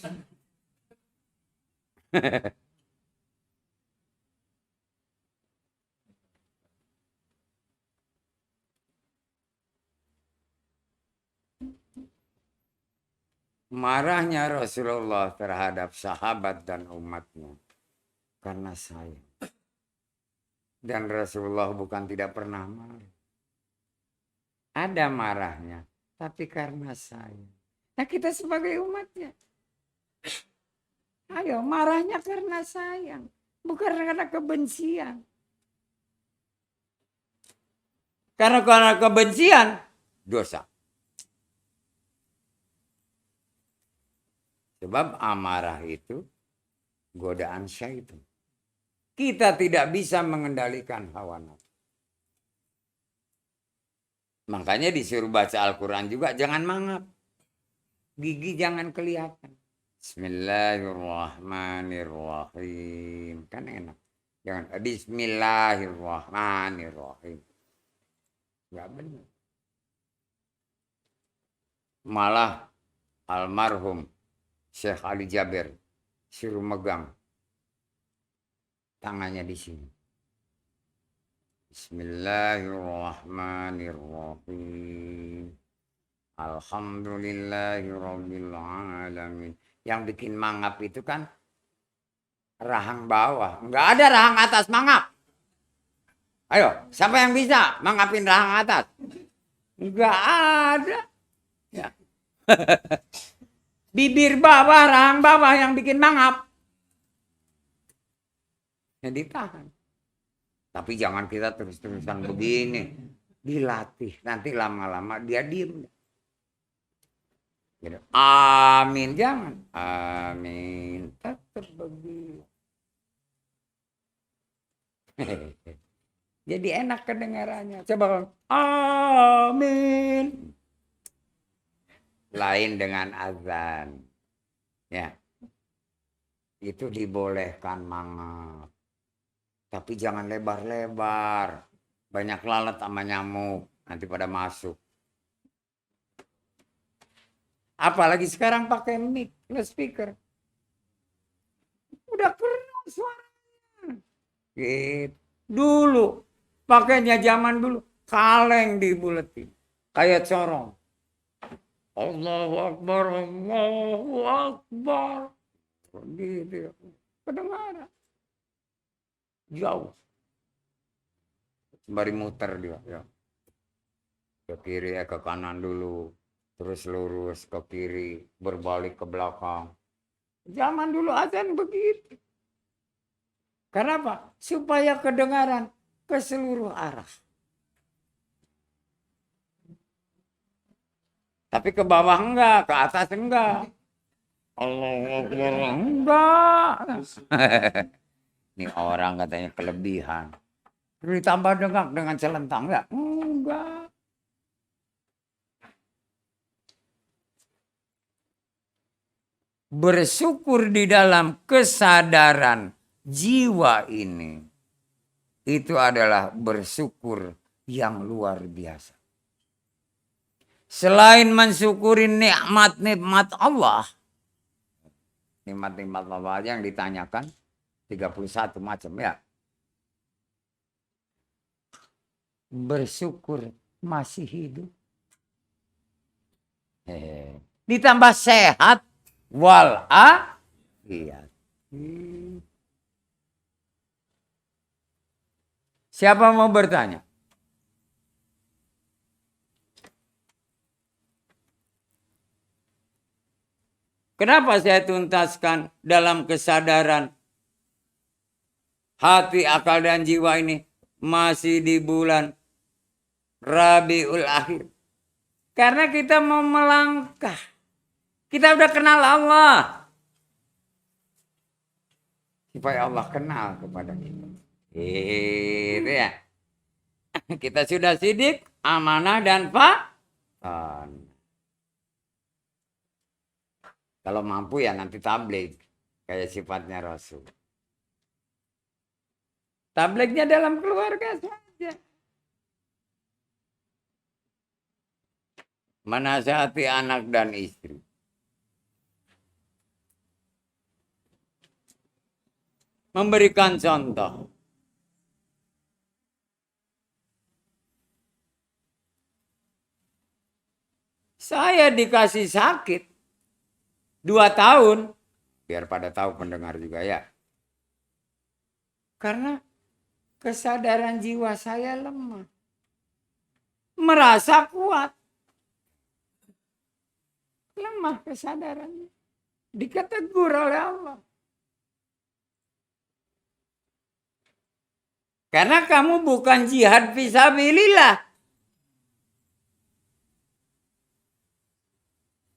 Marahnya Rasulullah terhadap sahabat dan umatnya karena sayang. Dan Rasulullah bukan tidak pernah marah. Ada marahnya, tapi karena sayang. Nah kita sebagai umatnya, ayo marahnya karena sayang, bukan karena kebencian. Karena kebencian, dosa. Sebab amarah itu godaan syaitan. Kita tidak bisa mengendalikan hawa nafsu. Makanya disuruh baca Al-Quran juga jangan mangap. Gigi jangan kelihatan. Bismillahirrahmanirrahim. Kan enak. Jangan Bismillahirrahmanirrahim. Gak benar. Malah almarhum Syekh Ali Jaber suruh megang tangannya di sini. Bismillahirrahmanirrahim. Alhamdulillahirabbil alamin. Yang bikin mangap itu kan rahang bawah. Enggak ada rahang atas mangap. Ayo, siapa yang bisa mangapin rahang atas? Enggak ada. Ya. Bibir bawah, rahang bawah yang bikin mangap. Ya ditahan. Tapi jangan kita terus-terusan begini. Dilatih. Nanti lama-lama dia diem. Gitu. Amin. Jangan. Amin. Tetap begitu. Jadi enak kedengarannya. Coba. Amin. Lain dengan azan. Ya. Itu dibolehkan mangap. Tapi jangan lebar-lebar. Banyak lalat sama nyamuk. Nanti pada masuk. Apalagi sekarang pakai mic, speaker. Udah keras suaranya. Gitu. Dulu. Pakainya zaman dulu. Kaleng dibuletin. Kayak corong. Allahu Akbar, Allahu Akbar. Gitu. Kedengaran. Jauh. Sembari muter dia. Ya. Ke kiri ke kanan dulu. Terus lurus ke kiri. Berbalik ke belakang. Zaman dulu azan begitu. Kenapa? Supaya kedengaran ke seluruh arah. Tapi ke bawah enggak, ke atas enggak. Allahu Akbar enggak. Ini orang katanya kelebihan. Terus ditambah dengak dengan celentang enggak? Enggak. bersyukur di dalam kesadaran jiwa ini, itu adalah bersyukur yang luar biasa. Selain mensyukuri nikmat-nikmat Allah, nikmat-nikmat Allah yang ditanyakan 31 macam ya. Bersyukur masih hidup. Ditambah sehat walafiat. Siapa mau bertanya? Kenapa saya tuntaskan dalam kesadaran hati, akal, dan jiwa ini masih di bulan Rabiul Akhir? Karena kita mau melangkah. Kita udah kenal Allah. Supaya Allah kenal kepada kita. Itu ya. Kita sudah sidik, amanah, dan fa'an. Kalau mampu ya nanti tabligh. Kayak sifatnya Rasul. Tablighnya dalam keluarga saja. Menasihati anak dan istri. Memberikan contoh. Saya dikasih sakit 2 tahun. Biar pada tahu pendengar juga ya. Karena kesadaran jiwa saya lemah. Merasa kuat. Lemah kesadarannya. Diketegur oleh Allah. Karena kamu bukan jihad fisabilillah.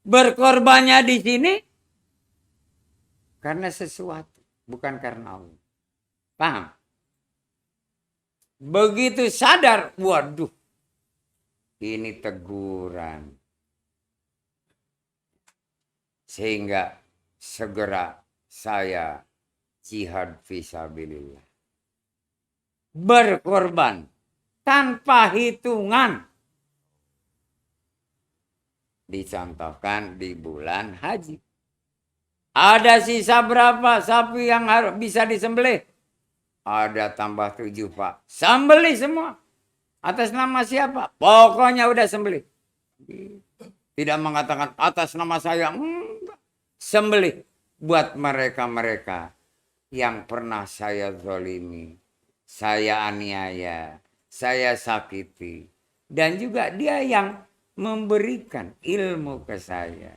Berkorbannya di sini karena sesuatu, bukan karena Allah. Paham? Begitu sadar, waduh, ini teguran. Sehingga segera saya jihad fisabilillah. Berkorban tanpa hitungan. Dicontohkan di bulan haji. Ada sisa berapa sapi yang harus bisa disembelih? Ada tambah 7 Pak. Sembelih semua. Atas nama siapa? Pokoknya udah sembelih. Tidak mengatakan atas nama saya. Sembelih. Buat mereka-mereka yang pernah saya zalimi. Saya aniaya. Saya sakiti. Dan juga dia yang memberikan ilmu ke saya.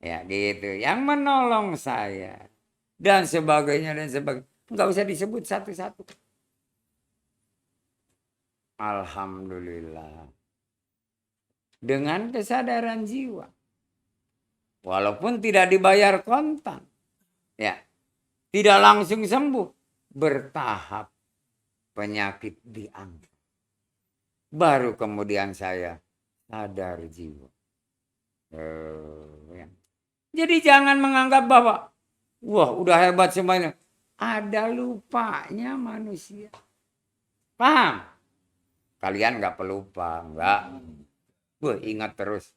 Ya gitu. Yang menolong saya. Dan sebagainya dan sebagainya. Enggak usah disebut satu-satu. Alhamdulillah. Dengan kesadaran jiwa. Walaupun tidak dibayar kontan. Ya. Tidak langsung sembuh. Bertahap. Penyakit diangkat. Baru kemudian saya sadar jiwa. Ya. Jadi jangan menganggap bahwa wah udah hebat semuanya. Ada lupanya manusia. Paham? Kalian nggak pelupa, nggak. Wah, ingat terus.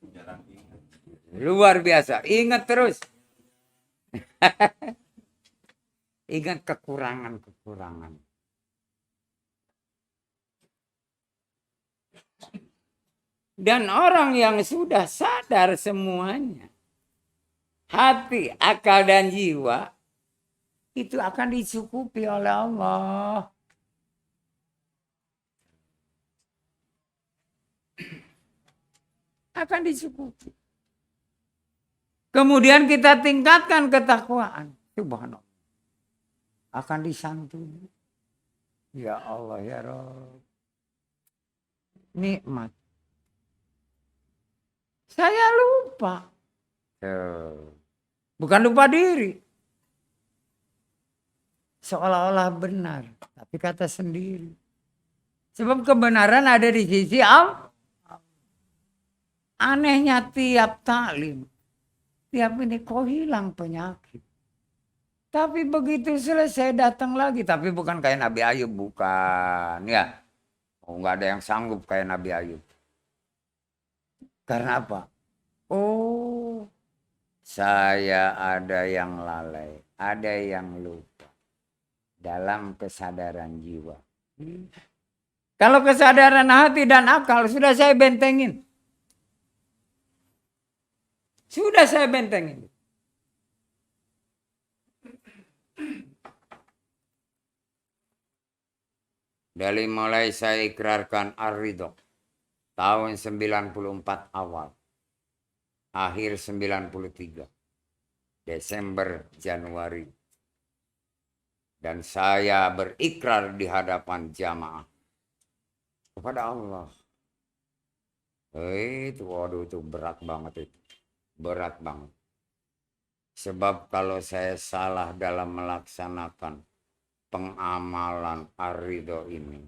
Luar biasa, ingat terus. Ingat kekurangan-kekurangan. Dan orang yang sudah sadar semuanya, hati, akal, dan jiwa, itu akan dicukupi oleh Allah. Akan dicukupi. Kemudian kita tingkatkan ketakwaan. Subhanallah. Akan disantuni. Ya Allah, ya Rabb. Nikmat. Saya lupa. Bukan lupa diri. Seolah-olah benar. Tapi kata sendiri. Sebab kebenaran ada di sisi Allah. Anehnya tiap taklim. tiap ini kok hilang penyakit. Tapi begitu selesai datang lagi. Tapi bukan kayak Nabi Ayub, bukan. Ya, nggak ada yang sanggup kayak Nabi Ayub. Karena apa? Oh, saya ada yang lalai, ada yang lupa dalam kesadaran jiwa. Kalau kesadaran hati dan akal sudah saya bentengin. Sudah saya bentengin. Dari mulai saya ikrarkan ar-ridho tahun 94 awal. Akhir 93. Desember, Januari. Dan saya berikrar di hadapan jamaah. Kepada Allah. Itu waduh itu berat banget itu. Berat banget. Sebab kalau saya salah dalam melaksanakan pengamalan ar-ridho ini,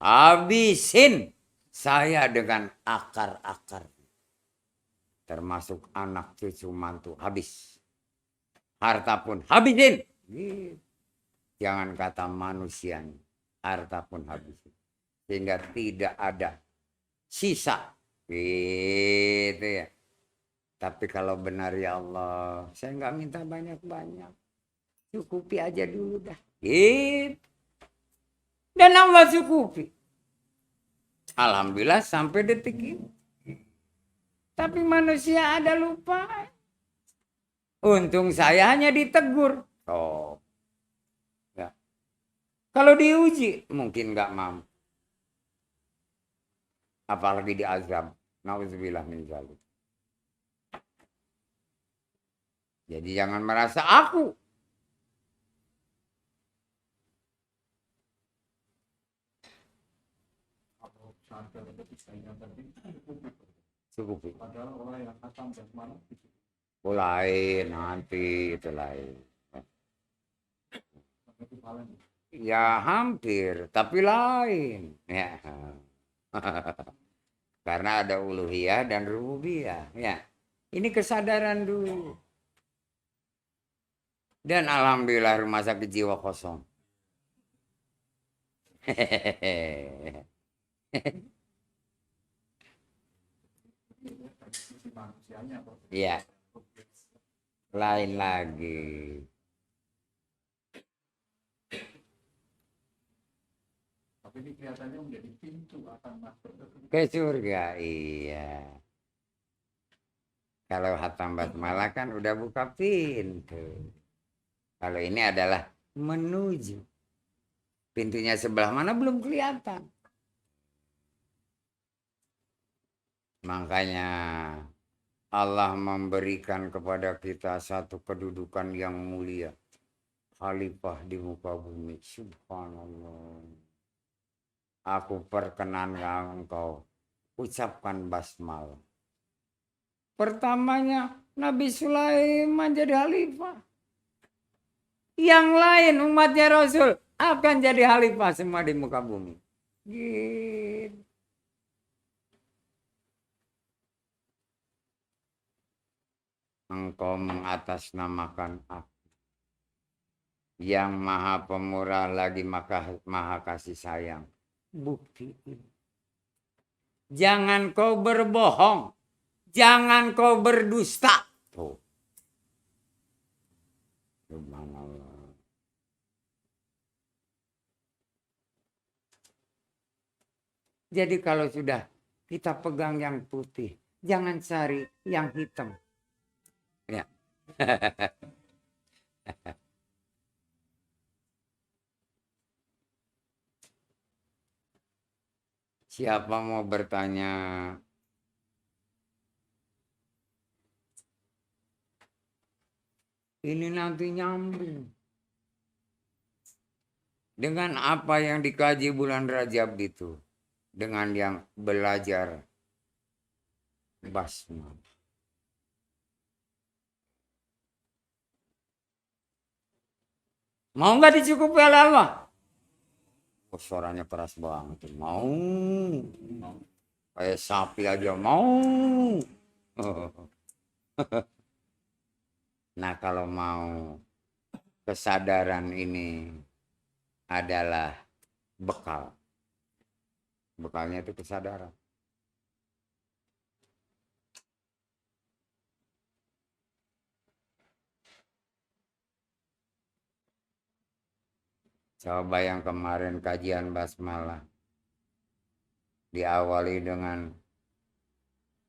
habisin saya dengan akar-akar. Termasuk anak cucu mantu habis. Harta pun habisin. Jangan kata manusianya. Harta pun habisin. Sehingga tidak ada sisa. Gitu ya. Tapi kalau benar ya Allah, saya nggak minta banyak-banyak. Cukupi aja dulu dah. Gitu. Dan Allah cukupi. Alhamdulillah sampai detik ini. Tapi manusia ada lupa. Untung saya hanya ditegur. Oh. Ya. Kalau diuji mungkin nggak mampu. Apalagi diazab. Nauzubillah min dzalik. Jadi jangan merasa aku. Cukup. Oh, lain nanti itu lain. Ya hampir, tapi lain. Ya. Karena ada uluhiyah dan rububiyah. Ya. Ini kesadaran dulu. Dan alhamdulillah rumah sakit jiwa kosong. Iya. Lain lagi. Tapi ini kelihatannya menjadi pintu akan masuk ke surga. Iya. Kalau hatam basmalah kan udah buka pintu. Kalau ini adalah menuju. Pintunya sebelah mana belum kelihatan. Makanya Allah memberikan kepada kita satu kedudukan yang mulia. Khalifah di muka bumi. Subhanallah. Aku perkenankan engkau. Ucapkan basmalah. Pertamanya Nabi Sulaiman jadi khalifah. Yang lain umatnya Rasul akan jadi khalifah semua di muka bumi. Gitu. Engkau mengatasnamakan aku. Yang maha pemurah lagi maha kasih sayang. Buktiin. Jangan kau berbohong. Jangan kau berdusta. Tuh. Subhanallah. Jadi kalau sudah kita pegang yang putih, jangan cari yang hitam. Ya. Siapa mau bertanya? Ini nanti nyambung. Dengan apa yang dikaji bulan Rajab itu. Dengan yang belajar basma. Mau nggak dicukupi oleh Allah? Oh, suaranya keras banget. Mau. Kayak sapi aja mau. Nah, kalau mau kesadaran ini adalah bekal. Bekalnya itu kesadaran. Coba yang kemarin kajian basmalah diawali dengan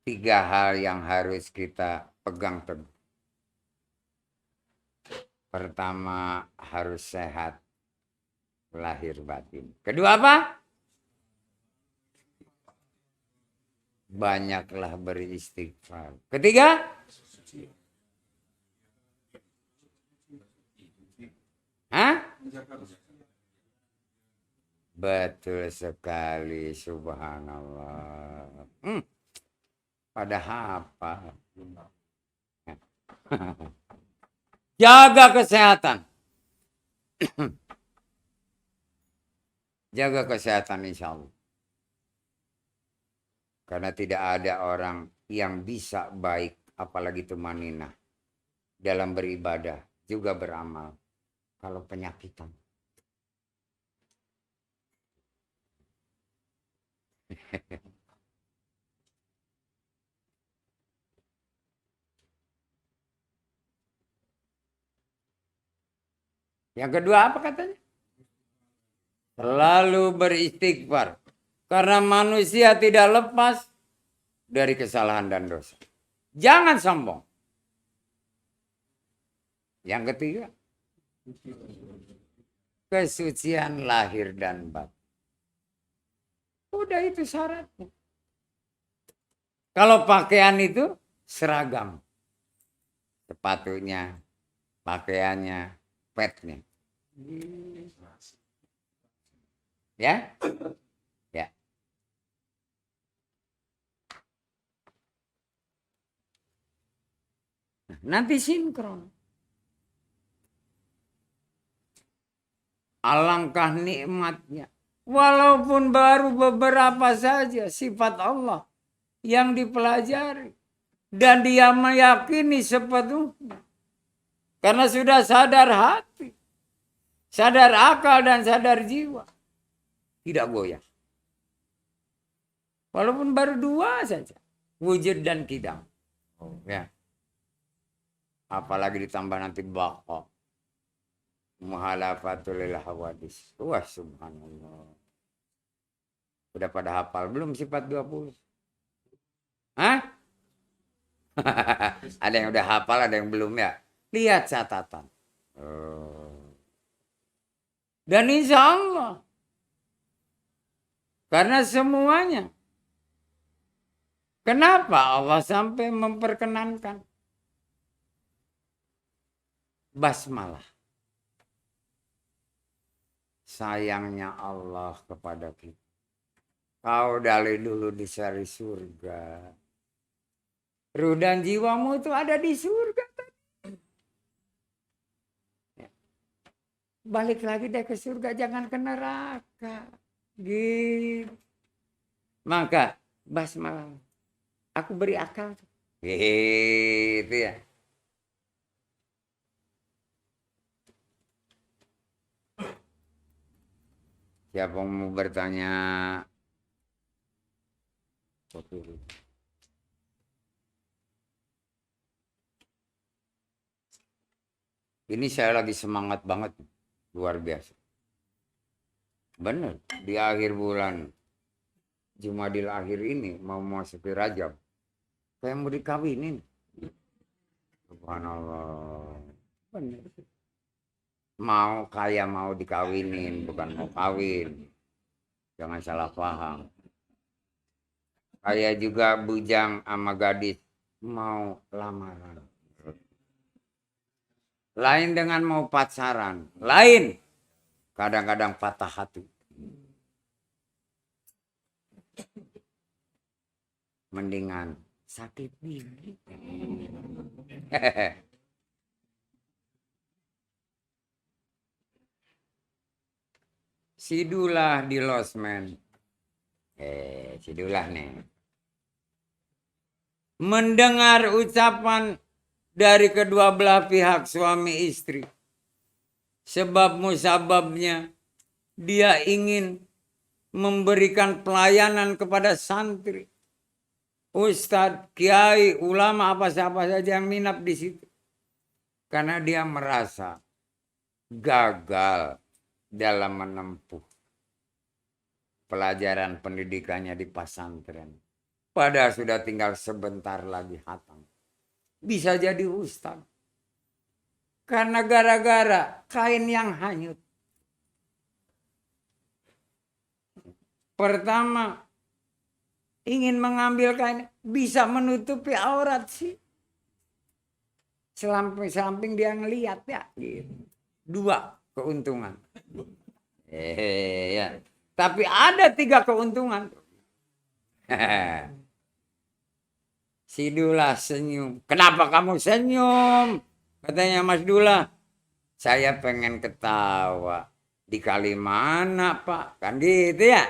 3 hal yang harus kita pegang teguh. Pertama, harus sehat lahir batin. Kedua apa? Banyaklah beristighfar. Ketiga, hah? Betul sekali, subhanallah. Pada apa? Jaga kesehatan. Jaga kesehatan insya Allah. Karena tidak ada orang yang bisa baik, apalagi tumaninah, dalam beribadah, juga beramal, kalau penyakitan. Yang kedua apa katanya? Selalu beristighfar. Karena manusia tidak lepas dari kesalahan dan dosa. Jangan sombong. Yang ketiga, kesucian lahir dan batin. Udah itu syaratnya. Kalau pakaian itu seragam. Sepatunya, pakaiannya, petnya. Ya? Ya. Nanti sinkron. Alangkah nikmatnya. Walaupun baru beberapa saja sifat Allah yang dipelajari. Dan dia meyakini sepenuhnya. Karena sudah sadar hati. Sadar akal dan sadar jiwa. Tidak goyah. Walaupun baru 2 saja. Wujud dan kidam. Ya. Apalagi ditambah nanti baqa. Muhalafatul hawadis. Wah subhanallah. Udah pada hafal belum sifat 20? Hah? Ada yang udah hafal, ada yang belum ya? Lihat catatan. Dan insya Allah. Karena semuanya. Kenapa Allah sampai memperkenankan basmalah? Sayangnya Allah kepada kita. Kau dari dulu dicari surga. Ruh dan jiwamu itu ada di surga. Balik lagi deh ke surga, jangan ke neraka. Gitu. Maka basmalah. Aku beri akal. Gitu ya. Siapa mau bertanya? Ini saya lagi semangat banget. Luar biasa. Benar. Di akhir bulan Jumadil akhir ini mau masuk ke Rajab. Saya mau dikawinin. Subhanallah. Benar. Mau kaya mau dikawinin. Bukan mau kawin. Jangan salah paham. Kayak juga bujang sama gadis mau lamaran. Lain dengan mau pacaran. Lain. Kadang-kadang patah hati. Mendingan sakit gigi. Sidulah di losmen. Sidulah nih. Mendengar ucapan dari kedua belah pihak suami istri. Sebab musababnya dia ingin memberikan pelayanan kepada santri, ustadz, kiai, ulama, apa siapa saja yang minap di situ. Karena dia merasa gagal dalam menempuh pelajaran pendidikannya di pesantren. Padahal sudah tinggal sebentar lagi hatam. Bisa jadi ustadz. Karena gara-gara kain yang hanyut. Pertama, ingin mengambil kain, bisa menutupi aurat sih. Samping dia ngeliat ya. Gitu. 2 keuntungan. Ya. Tapi ada 3 keuntungan. Si Dula senyum. Kenapa kamu senyum? Katanya Mas Dula. Saya pengen ketawa. Di kali mana Pak? Kan gitu ya.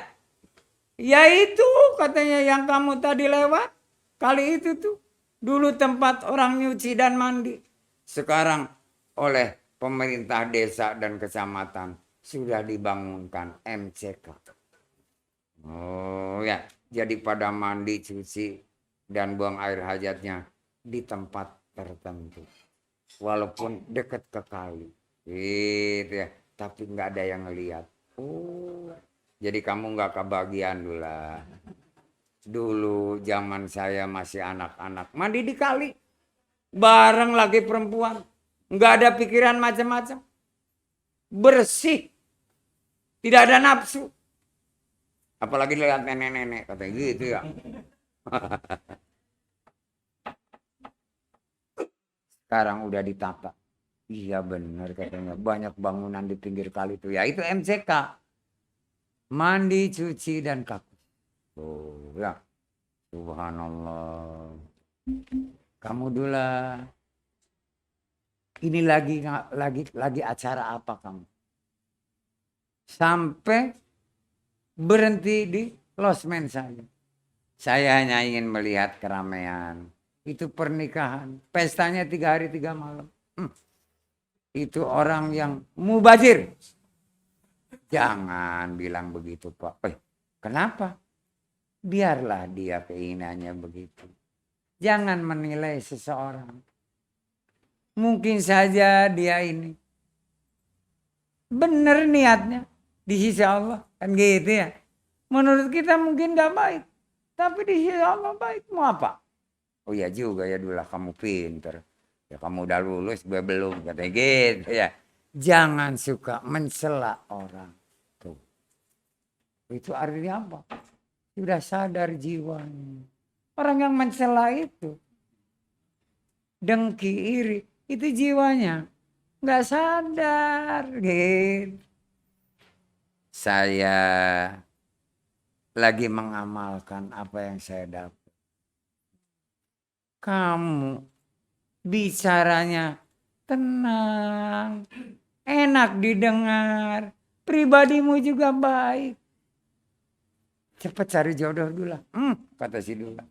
Ya itu katanya yang kamu tadi lewat. Kali itu tuh. Dulu tempat orang nyuci dan mandi. Sekarang oleh pemerintah desa dan kecamatan sudah dibangunkan MCK. Oh ya. Jadi pada mandi, cuci, dan buang air hajatnya di tempat tertentu. Walaupun dekat ke kali. Gitu ya. Tapi nggak ada yang ngeliat. Oh, jadi kamu nggak kebagian dulu lah. Dulu zaman saya masih anak-anak. Mandi di kali. Bareng lagi perempuan. Nggak ada pikiran macam-macam. Bersih. Tidak ada nafsu. Apalagi lihat nenek-nenek. Katanya gitu ya. Sekarang udah ditata. Iya benar katanya. Banyak bangunan di pinggir kali itu. Ya itu MCK. Mandi, cuci, dan kakus. Oh ya. Subhanallah. Kamu dulu. Ini lagi acara apa kamu? Sampai berhenti di losmen saja. Saya hanya ingin melihat keramaian. Itu pernikahan. Pestanya 3 hari 3 malam. Itu orang yang mubazir. Jangan bilang begitu Pak. Kenapa? Biarlah dia keinginannya begitu. Jangan menilai seseorang. Mungkin saja dia ini benar niatnya di sisi Allah. Kan gitu ya. Menurut kita mungkin gak baik. Tapi di sisi Allah baik. Mau apa? Oh ya juga ya dulu kamu pinter. Ya kamu udah lulus, gue belum. Katanya gitu ya. Jangan suka mencela orang. Tuh. Itu artinya apa? Sudah sadar jiwanya. Orang yang mencela itu. Dengki, iri. Itu jiwanya. Nggak sadar. Gitu. Saya lagi mengamalkan apa yang saya dapat. Kamu bicaranya tenang, enak didengar, pribadimu juga baik. Cepat cari jodoh dulu. Kata si Dula.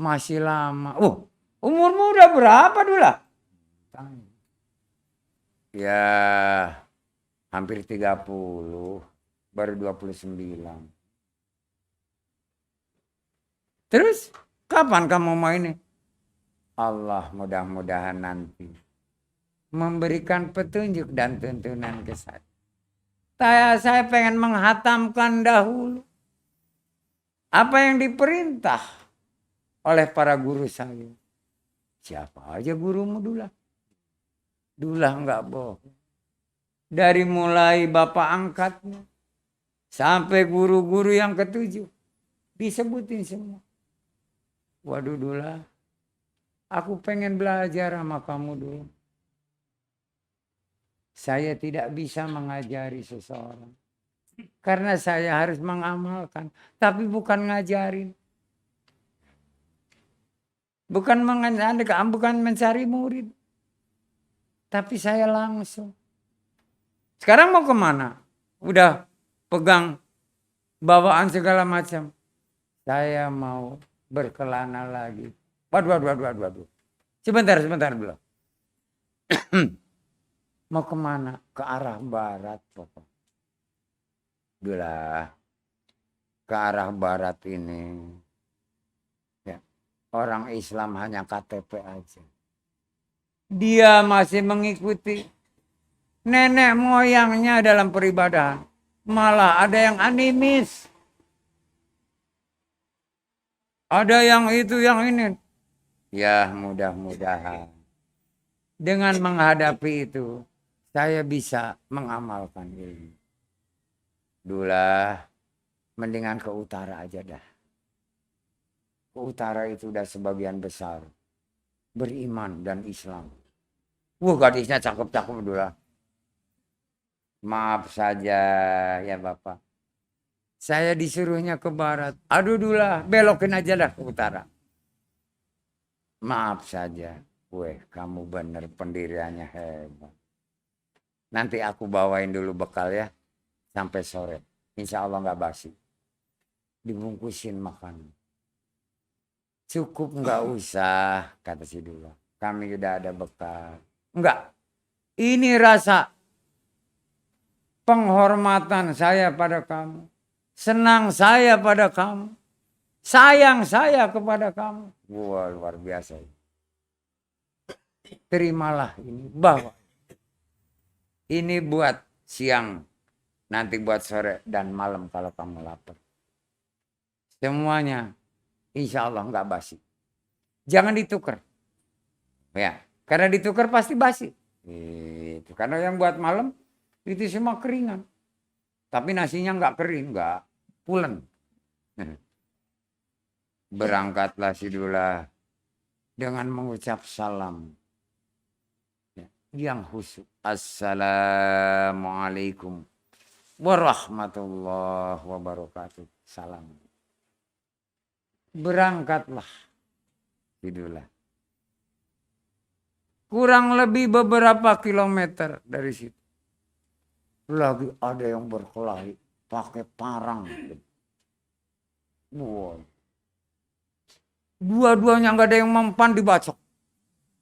Masih lama. Umurmu udah berapa Dula? Ya, hampir 30, baru 29. Terus kapan kamu mau ini? Allah mudah-mudahan nanti memberikan petunjuk dan tuntunan ke saya. Saya pengen menghatamkan dahulu apa yang diperintah oleh para guru saya. Siapa aja gurumu Dula? Dula enggak bohong. Dari mulai bapak angkatnya sampai guru-guru yang ke-7 disebutin semua. Waduh Dula, aku pengen belajar sama kamu dulu. Saya tidak bisa mengajari seseorang. Karena saya harus mengamalkan. Tapi bukan ngajarin. Bukan mencari murid. Tapi saya langsung. Sekarang mau kemana? Udah pegang bawaan segala macam. Saya mau berkelana lagi. Waduh. Sebentar dulu. Mau kemana? Ke arah barat, Bapak. Udah ke arah barat ini. Ya, orang Islam hanya KTP aja. Dia masih mengikuti nenek moyangnya dalam peribadahan. Malah ada yang animis. Ada yang itu, yang ini. Ya mudah-mudahan. Dengan menghadapi itu, saya bisa mengamalkan ini. Dulah, mendingan ke utara aja dah. Ke utara itu udah sebagian besar. Beriman dan Islam. Gadisnya cakep-cakep Dulah. Maaf saja ya Bapak. Saya disuruhnya ke barat. Aduh Dulah, belokin aja dah ke utara. Maaf saja. Kamu bener pendiriannya hebat. Nanti aku bawain dulu bekal ya. Sampai sore. Insya Allah nggak basi. Dibungkusin makan. Cukup nggak usah, kata si Dulah. Kami udah ada bekal. Enggak. Ini rasa penghormatan saya pada kamu. Senang saya pada kamu. Sayang saya kepada kamu. Wah, luar biasa. Terimalah ini. Bawa. Ini buat siang. Nanti buat sore dan malam kalau kamu lapar. Semuanya insya Allah nggak basi. Jangan ditukar. Ya, karena ditukar pasti basi. Itu. Karena yang buat malam itu semua keringan. Tapi nasinya nggak kering, nggak pulen. Berangkatlah si Dulah dengan mengucap salam yang khusyuk. Assalamualaikum warahmatullahi wabarakatuh. Salam. Berangkatlah si Dulah. Kurang lebih beberapa kilometer dari situ. Lagi ada yang berkelahi pakai parang. Wow. Dua-duanya nggak ada yang mempan dibacok.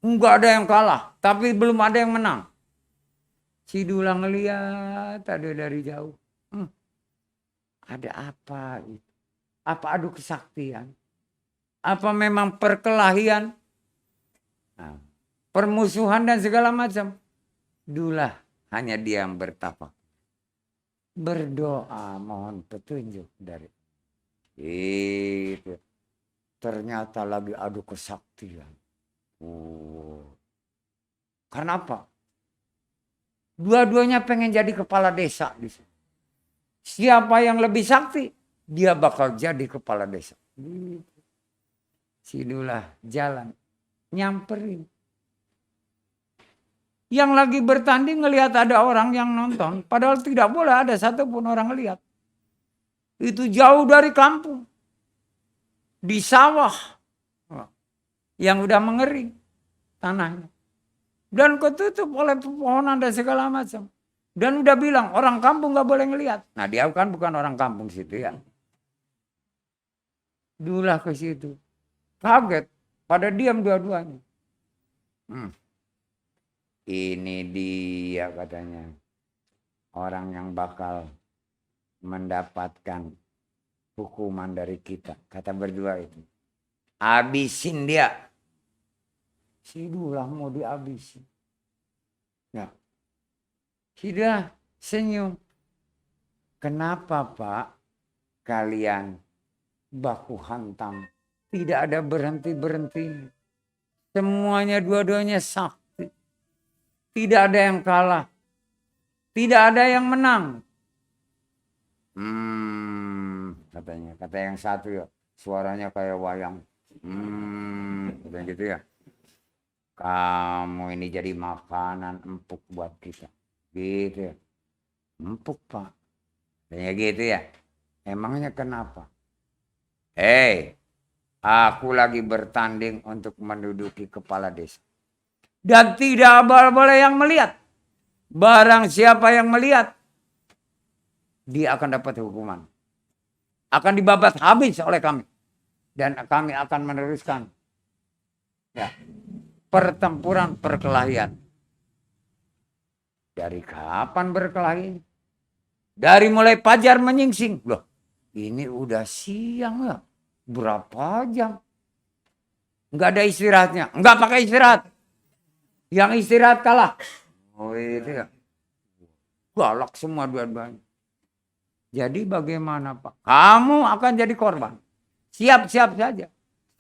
Nggak ada yang kalah. Tapi belum ada yang menang. Si Dulah ngeliat ada dari jauh. Ada apa itu? Apa adu kesaktian? Apa memang perkelahian? Nah, permusuhan dan segala macam. Dulah hanya diam bertapak. Berdoa mohon petunjuk dari itu. Ternyata lagi adu kesaktian. Karena apa? Dua-duanya pengen jadi kepala desa. Siapa yang lebih sakti, dia bakal jadi kepala desa. Si Dulah jalan, nyamperin. Yang lagi bertanding ngelihat ada orang yang nonton. Padahal tidak boleh ada satupun orang ngelihat. Itu jauh dari kampung. Di sawah. Yang udah mengering tanahnya. Dan ketutup oleh pepohonan dan segala macam. Dan udah bilang orang kampung gak boleh ngelihat. Nah dia kan bukan orang kampung situ ya. Dulah ke situ. Kaget. Pada diam dua-duanya. Ini dia katanya. Orang yang bakal mendapatkan hukuman dari kita. Kata berdua itu. Habisin dia. Si Dulah mau dihabisin. Ya. Si Dulah senyum. Kenapa Pak kalian baku hantam? Tidak ada berhenti-berhenti. Semuanya dua-duanya sakti. Tidak ada yang kalah. Tidak ada yang menang. Katanya. Kata yang satu ya. Suaranya kayak wayang. Katanya gitu ya. Kamu ini jadi makanan empuk buat kita. Gitu ya. Empuk Pak. Katanya gitu ya. Emangnya kenapa? Aku lagi bertanding untuk menduduki kepala desa. Dan tidak boleh yang melihat. Barang siapa yang melihat, dia akan dapat hukuman. Akan dibabat habis oleh kami. Dan kami akan meneruskan ya, pertempuran perkelahian. Dari kapan berkelahi? Dari mulai fajar menyingsing. Loh, ini udah siang ya. Berapa jam? Enggak ada istirahatnya. Enggak pakai istirahat. Yang istirahat kalah. Oh itu ya. Galak semua dua-duanya. Jadi bagaimana Pak? Kamu akan jadi korban. Siap-siap saja.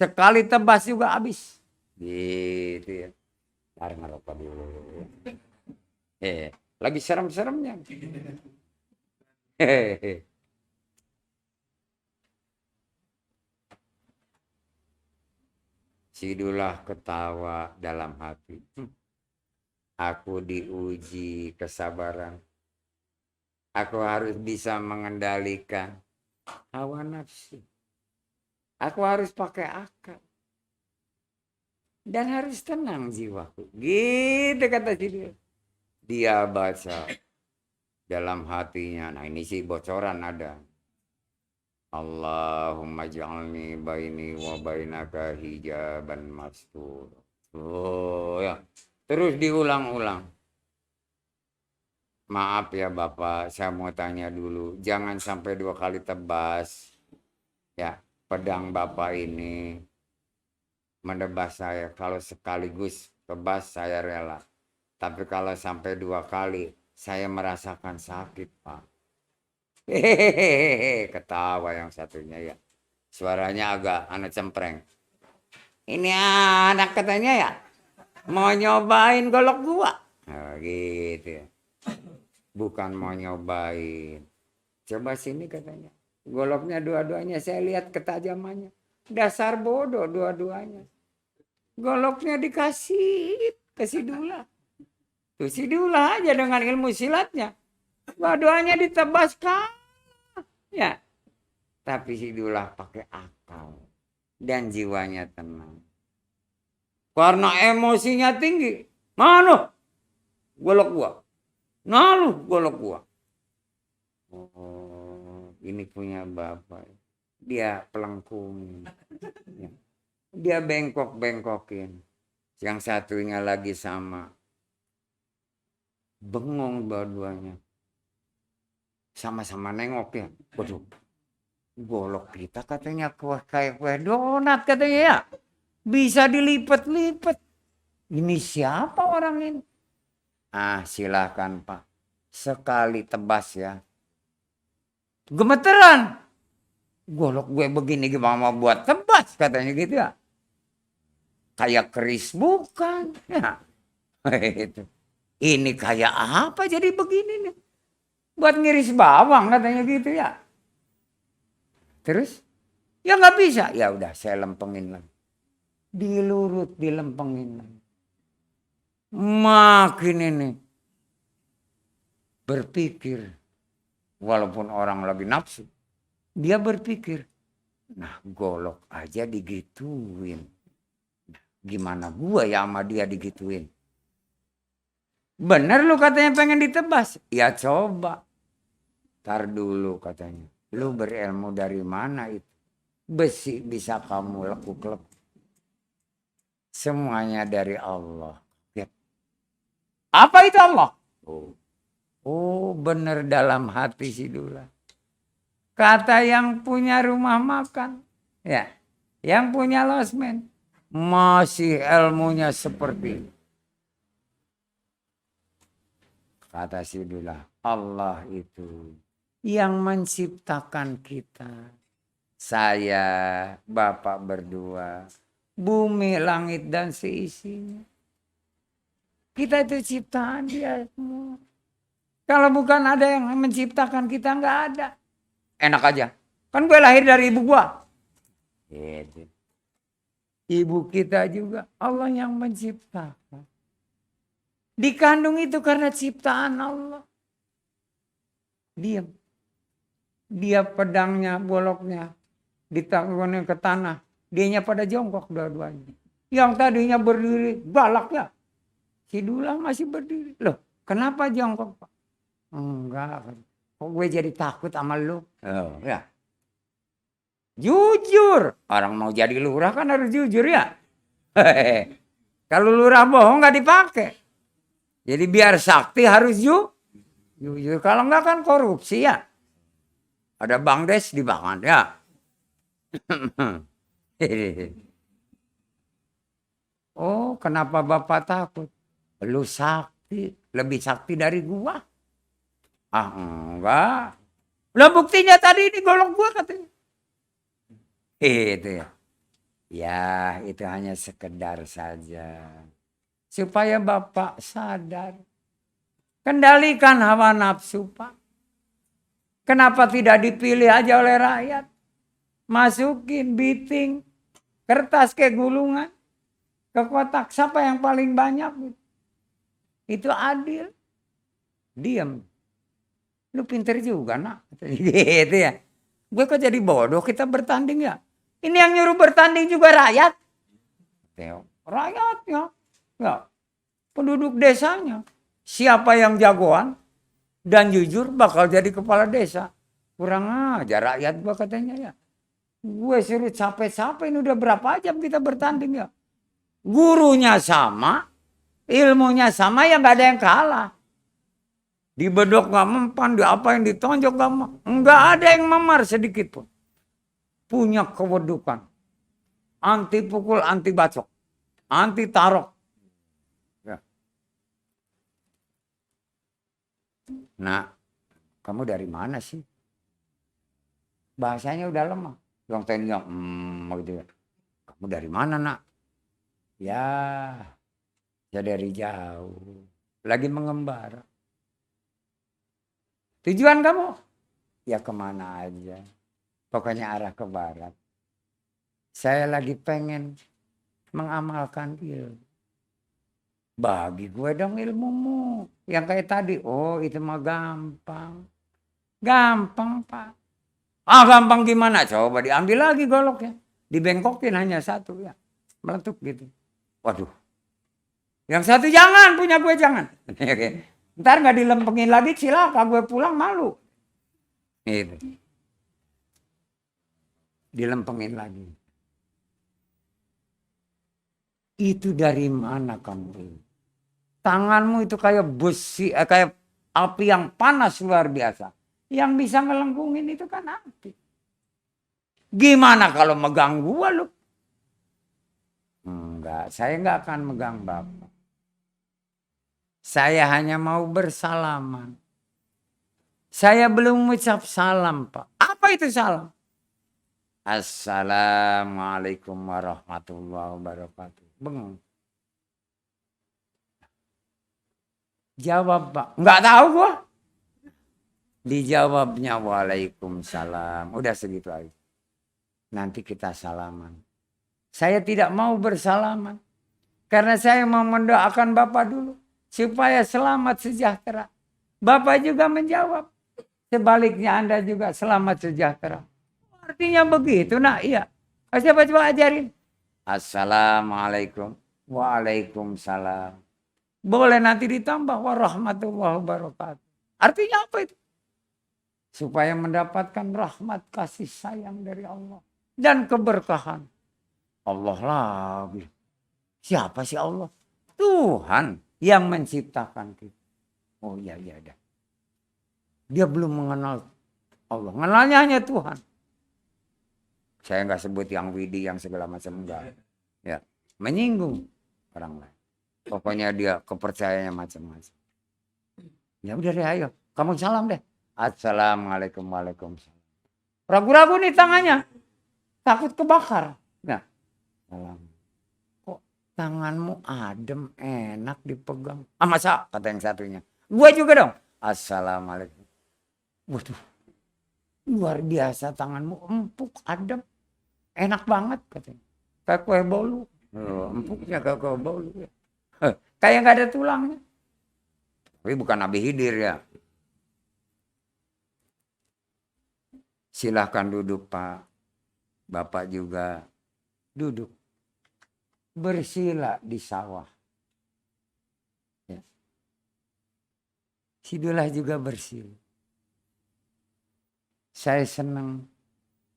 Sekali tebas juga habis. Gitu ya. Tarik ngerokok dulu. Lagi serem-seremnya. Sidulah ketawa dalam hati. Aku diuji kesabaran. Aku harus bisa mengendalikan hawa nafsu. Aku harus pakai akal. Dan harus tenang jiwaku. Gitu kata Sidu. Dia baca dalam hatinya. Nah ini sih bocoran ada. Allahumma ja'alni baini wa bainaka hijaban mastur. Oh ya. Terus diulang-ulang. Maaf ya Bapak, saya mau tanya dulu. Jangan sampai 2 kali tebas. Ya, pedang Bapak ini menebas saya. Kalau sekaligus tebas saya rela. Tapi kalau sampai 2 kali, saya merasakan sakit Pak. Hehehe, ketawa yang satunya ya. Suaranya agak anak cempreng. Ini anak katanya ya, mau nyobain golok gua. Nah, gitu ya. Bukan mau nyobain. Coba sini katanya. Goloknya dua-duanya saya lihat ketajamannya. Dasar bodoh dua-duanya. Goloknya dikasih ke Sidula. Tuh Sidula aja dengan ilmu silatnya. Dua-duanya ditebaskan. Ya. Tapi Sidula pakai akal. Dan jiwanya tenang. Karena emosinya tinggi. Mana? Golok gua. Nalu golok gua. Oh, ini punya Bapak. Dia pelengkung. Ya. Dia bengkok-bengkokin. Yang satunya lagi sama. Bengong dua-duanya. Sama-sama nengok ya. Waduh. Golok kita katanya kayak kue donat katanya ya. Bisa dilipat-lipat. Ini siapa orang ini? Ah silakan Pak. Sekali tebas ya. Gemeteran. Golok gue begini gimana buat tebas katanya gitu ya. Kayak keris bukan. Ya. Itu. Ini kayak apa jadi begini nih. Buat ngiris bawang katanya gitu ya. Terus. Ya nggak bisa. Ya udah saya lempengin lagi. Dilurut dilempengin lagi. Makin ini berpikir, walaupun orang lagi nafsu, dia berpikir, nah golok aja digituin, gimana gua ya sama dia digituin? Bener lu katanya pengen ditebas, ya coba, tar dulu katanya, lu berilmu dari mana itu? Besi bisa kamu lekuk-lekuk, semuanya dari Allah. Apa itu Allah? Oh bener dalam hati Sidula. Kata yang punya rumah makan. Ya. Yang punya losmen. Masih ilmunya seperti. Kata Sidula. Allah itu. Yang menciptakan kita. Saya, Bapak berdua. Bumi, langit dan seisinya. Kita itu ciptaan dia semua. Kalau bukan ada yang menciptakan kita nggak ada. Enak aja. Kan gue lahir dari ibu gue. Gitu. Ibu kita juga Allah yang menciptakan. Dikandung itu karena ciptaan Allah. Diam. Dia pedangnya, boloknya. Ditaruhnya ke tanah. Dianya pada jongkok dua-duanya. Yang tadinya berdiri galaknya. Sidula masih berdiri. Loh, kenapa jongkok Pak? Enggak. Kok gue jadi takut sama lu? Oh, ya. Jujur. Orang mau jadi lurah kan harus jujur ya. Kalau lurah bohong nggak dipakai. Jadi biar sakti harus jujur. Kalau nggak kan korupsi ya. Ada Bang Des di bangan ya. Oh, kenapa Bapak takut? Lu sakti, lebih sakti dari gua. Ah, enggak. Lah buktinya tadi ini golok gua katanya. Itu ya. Ya, itu hanya sekedar saja. Supaya Bapak sadar. Kendalikan hawa nafsu, Pak. Kenapa tidak dipilih aja oleh rakyat? Masukin biting, kertas ke gulungan, ke kotak. Siapa yang paling banyak? Itu adil. Diam. Lu pinter juga nak. Gitu ya. Gue kok jadi bodoh kita bertanding ya. Ini yang nyuruh bertanding juga rakyat. Rakyatnya. Ya. Penduduk desanya. Siapa yang jagoan dan jujur bakal jadi kepala desa. Kurang aja rakyat gue katanya ya. Gue suruh capek-capek ini udah berapa jam kita bertanding ya. Gurunya sama. Ilmunya sama ya gak ada yang kalah. Dibedok gak mempan, di apa yang ditonjok gak ada yang memar sedikit pun. Punya kewedukan. Anti pukul, anti bacok. Anti tarok. Ya. Nah, kamu dari mana sih? Bahasanya udah lemah. Yang tadinya gitu ya. Kamu dari mana nak? Ya, saya dari jauh. Lagi mengembara. Tujuan kamu? Ya kemana aja. Pokoknya arah ke barat. Saya lagi pengen mengamalkan ilmu. Bagi gue dong ilmumu. Yang kayak tadi. Oh itu mah gampang. Gampang Pak. Ah gampang gimana? Coba diambil lagi goloknya. Dibengkokin hanya satu ya. Meletup gitu. Waduh. Yang satu jangan. Punya gue jangan. Ntar gak dilempengin lagi cilaka. Gue pulang malu. Gitu. Dilempengin lagi. Itu dari mana kamu? Tanganmu itu kayak besi, kayak api yang panas luar biasa. Yang bisa ngelengkungin itu kan api. Gimana kalau megang gua lu? Enggak, saya enggak akan megang Bapak. Saya hanya mau bersalaman. Saya belum mengucap salam, Pak. Apa itu salam? Assalamualaikum warahmatullahi wabarakatuh. Bengong. Jawab Pak. Enggak tahu gua. Dijawabnya waalaikumsalam. Udah segitu aja. Nanti kita salaman. Saya tidak mau bersalaman. Karena saya mau mendoakan Bapak dulu. Supaya selamat sejahtera. Bapak juga menjawab. Sebaliknya Anda juga selamat sejahtera. Artinya begitu nak. Iya. Coba ajarin. Assalamualaikum. Waalaikumsalam. Boleh nanti ditambah warahmatullahi wabarakatuh. Artinya apa itu? Supaya mendapatkan rahmat kasih sayang dari Allah. Dan keberkahan. Allah lagi. Siapa sih Allah? Tuhan yang menciptakan kita. Oh iya. Dia belum mengenal Allah. Mengenalnya hanya Tuhan. Saya nggak sebut yang widi, yang segala macam. Enggak. Ya, menyinggung orang lain. Pokoknya dia kepercayaannya macam-macam. Ya udah deh ayo. Kamu salam deh. Assalamualaikum waalaikumsalam. Ragu-ragu nih tangannya. Takut kebakar. Nah. Salam. Kok tanganmu adem enak dipegang. Ah masa kata yang satunya. Gua juga dong. Assalamualaikum. Waduh. Luar biasa tanganmu empuk adem. Enak banget katanya. Kayak kue bolu. Empuknya kayak kue bolu. Kayak nggak ada tulangnya. Tapi bukan Nabi Khidir ya. Silahkan duduk Pak. Bapak juga duduk. Bersila di sawah. Ya. Sidulah juga bersila. Saya senang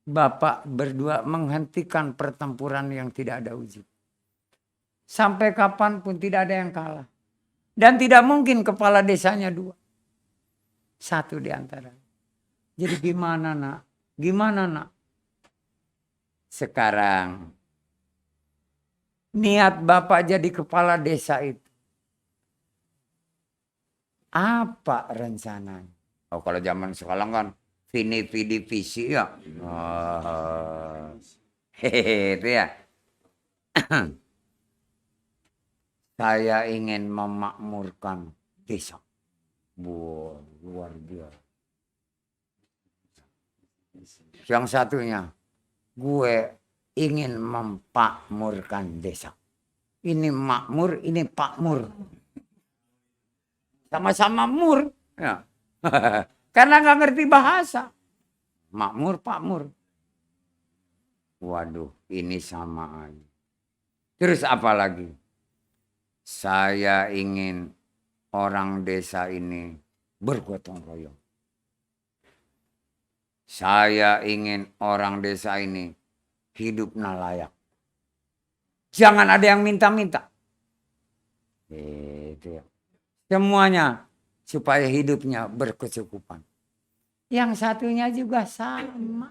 Bapak berdua menghentikan pertempuran yang tidak ada ujung. Sampai kapanpun tidak ada yang kalah. Dan tidak mungkin kepala desanya dua. Satu di antara. Jadi gimana nak? Gimana nak? Sekarang niat Bapak jadi kepala desa itu. Apa rencananya? Oh, kalau zaman sekarang kan vidi visi ya. Oh, hehehe, itu ya. Saya ingin memakmurkan desa. Luar biasa. Yang satunya, gue ingin mempakmurkan desa. Ini makmur, ini pakmur. Sama-sama mur. Ya. Karena nggak ngerti bahasa. Makmur, pakmur. Waduh, ini sama aja. Terus apa lagi? Saya ingin orang desa ini bergotong royong. Saya ingin orang desa ini hidupnya layak. Jangan ada yang minta-minta. Itu ya. Semuanya supaya hidupnya berkecukupan. Yang satunya juga sama.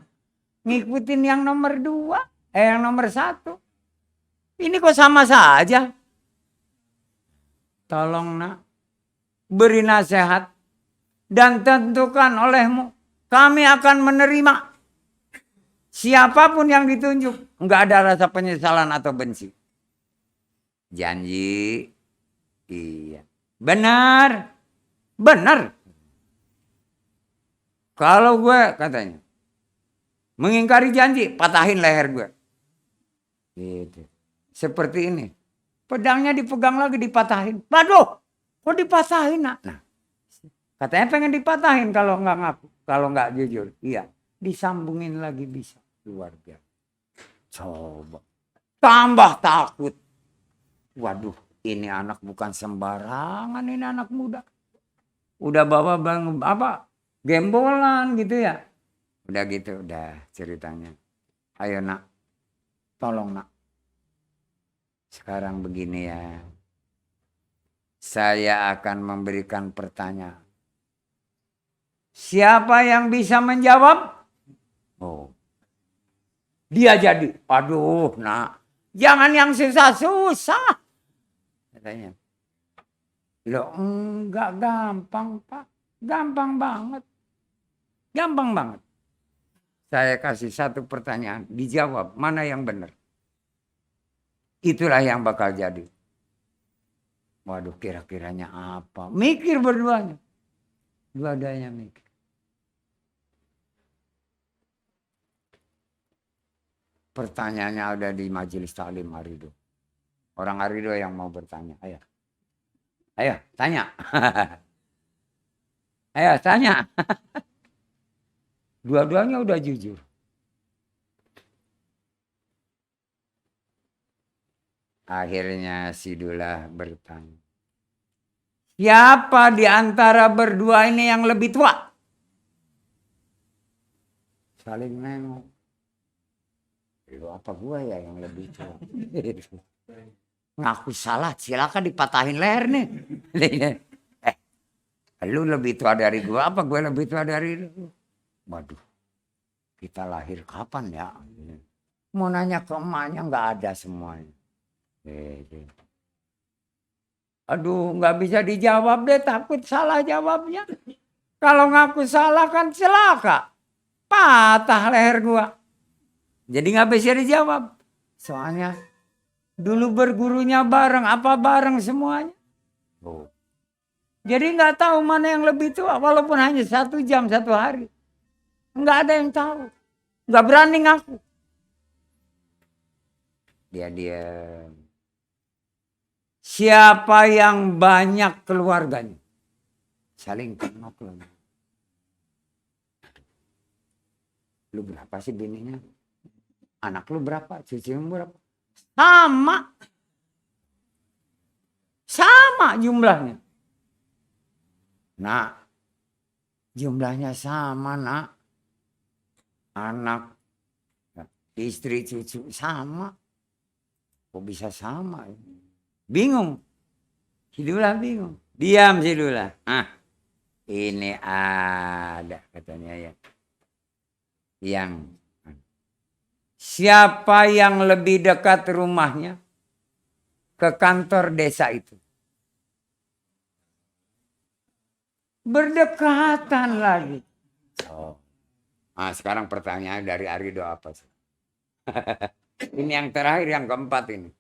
Ngikutin yang nomor 2. Yang nomor 1. Ini kok sama saja. Tolong nak. Beri nasihat. Dan tentukan olehmu. Kami akan menerima. Siapapun yang ditunjuk. Enggak ada rasa penyesalan atau benci. Janji. Iya. Benar. Benar. Kalau gue katanya. Mengingkari janji. Patahin leher gue. Gitu. Seperti ini. Pedangnya dipegang lagi dipatahin. Waduh. Kok dipatahin nak? Nah. Katanya pengen dipatahin kalau nggak ngaku. Kalau nggak jujur. Iya. Disambungin lagi bisa. Luar biasa. Coba. Tambah takut. Waduh. Ini anak bukan sembarangan. Ini anak muda. Udah bawa gembolan gitu ya. Udah gitu. Udah ceritanya. Ayo nak. Tolong nak. Sekarang begini ya. Saya akan memberikan pertanyaan. Siapa yang bisa menjawab? Oh. Dia jadi. Aduh nak. Jangan yang susah-susah. Katanya. Loh enggak gampang pak. Gampang banget. Gampang banget. Saya kasih satu pertanyaan. Dijawab. Mana yang benar? Itulah yang bakal jadi. Waduh kira-kiranya apa? Mikir berduanya. Dua-duanya mikir. Pertanyaannya ada di majelis taklim Arido. Orang Arido yang mau bertanya. Ayo. Ayo tanya. Ayo tanya. Dua-duanya udah jujur. Akhirnya si Dullah bertanya. Siapa di antara berdua ini yang lebih tua? Saling nengok. Lu apa gua ya yang lebih tua? Ngaku salah, silakan dipatahin leher nih. Lu lebih tua dari gua apa gua lebih tua dari lu? Waduh. Kita lahir kapan ya? Mau nanya ke emaknya nggak ada semuanya. Aduh, nggak bisa dijawab deh, takut salah jawabnya. Kalau ngaku salah kan celaka. Patah leher gua. Jadi nggak bisa dijawab. Soalnya dulu bergurunya bareng, apa bareng semuanya. Oh. Jadi nggak tahu mana yang lebih tua, walaupun hanya 1 jam 1 hari. Nggak ada yang tahu. Nggak berani ngaku. Dia diam. Siapa yang banyak keluarganya? Saling tengok lu. Lu berapa sih bininya? Anak lu berapa? Cucumu berapa? Sama. Sama jumlahnya. Nah, jumlahnya sama nak. Anak Istri cucu sama. Kok bisa sama? Bingung. Si Dula bingung. Diam si Dula. Ini ada katanya ya. Yang siapa yang lebih dekat rumahnya ke kantor desa itu? Berdekatan lagi. Oh. Sekarang pertanyaan dari Arido apa sih? Ini yang terakhir, yang keempat ini.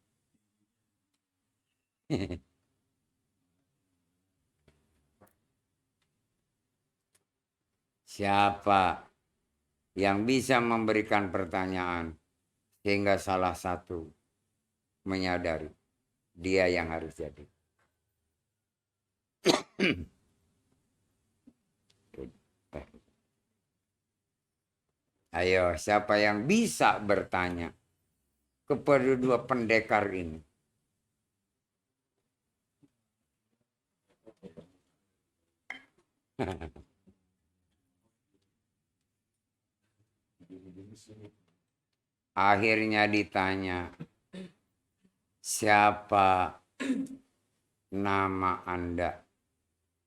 Siapa yang bisa memberikan pertanyaan sehingga salah satu menyadari dia yang harus jadi? Ayo, siapa yang bisa bertanya kepada dua pendekar ini? Akhirnya ditanya, siapa nama Anda?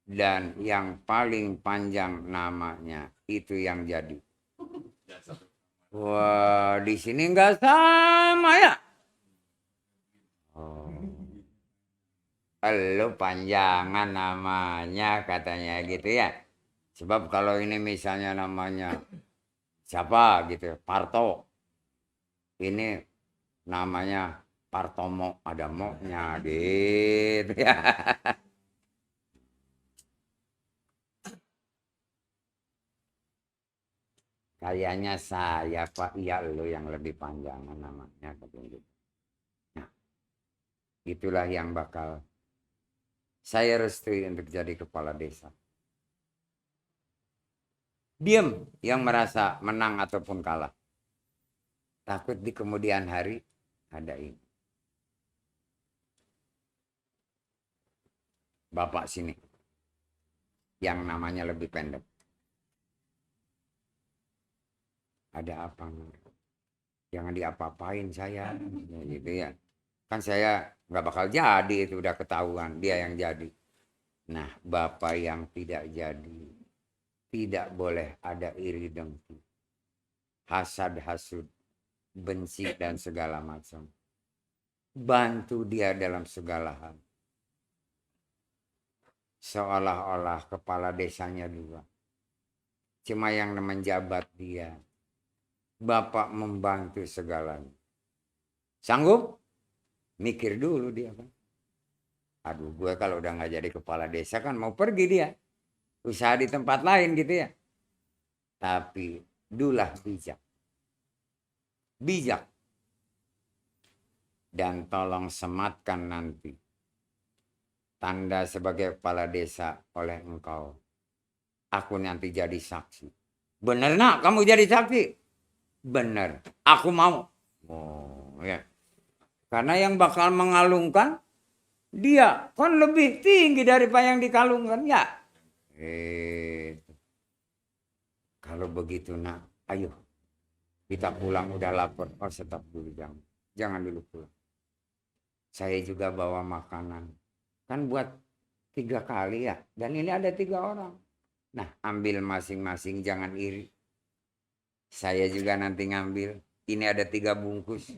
Dan yang paling panjang namanya itu yang jadi. Wah, di sini nggak sama ya? Oh. Lu panjangan namanya katanya gitu ya. Sebab kalau ini misalnya namanya siapa gitu, Parto. Ini namanya Partomo, ada mo-nya gitu ya. Kayaknya saya Pak, iya lu yang lebih panjangan namanya gitu. Nah, itulah yang bakal saya restui untuk jadi kepala desa. Diam yang merasa menang ataupun kalah. Takut di kemudian hari ada ini. Bapak sini. Yang namanya lebih pendek. Ada apa? Jangan diapa-apain saya. Gitu ya. Kan saya nggak bakal jadi, itu udah ketahuan. Dia yang jadi. Nah, Bapak yang tidak jadi. Tidak boleh ada iri dengki. Hasad, hasud. Benci dan segala macam. Bantu dia dalam segala hal. Seolah-olah kepala desanya dua. Cuma yang menjabat dia. Bapak membantu segalanya. Sanggup? Mikir dulu dia kan. Aduh, gue kalau udah nggak jadi kepala desa kan mau pergi dia. Usaha di tempat lain gitu ya. Tapi Dulah bijak. Bijak. Dan tolong sematkan nanti tanda sebagai kepala desa oleh engkau. Aku nanti jadi saksi. Bener nak kamu jadi saksi? Bener. Aku mau. Oh ya. Karena yang bakal mengalungkan dia kan lebih tinggi daripada yang dikalungkan ya. Kalau begitu nak, ayo kita pulang udah lapar. Oh tetap dulu jangan dulu pulang. Saya juga bawa makanan. Kan buat 3 kali ya. Dan ini ada 3 orang. Nah ambil masing-masing jangan iri. Saya juga nanti ngambil. Ini ada 3 bungkus.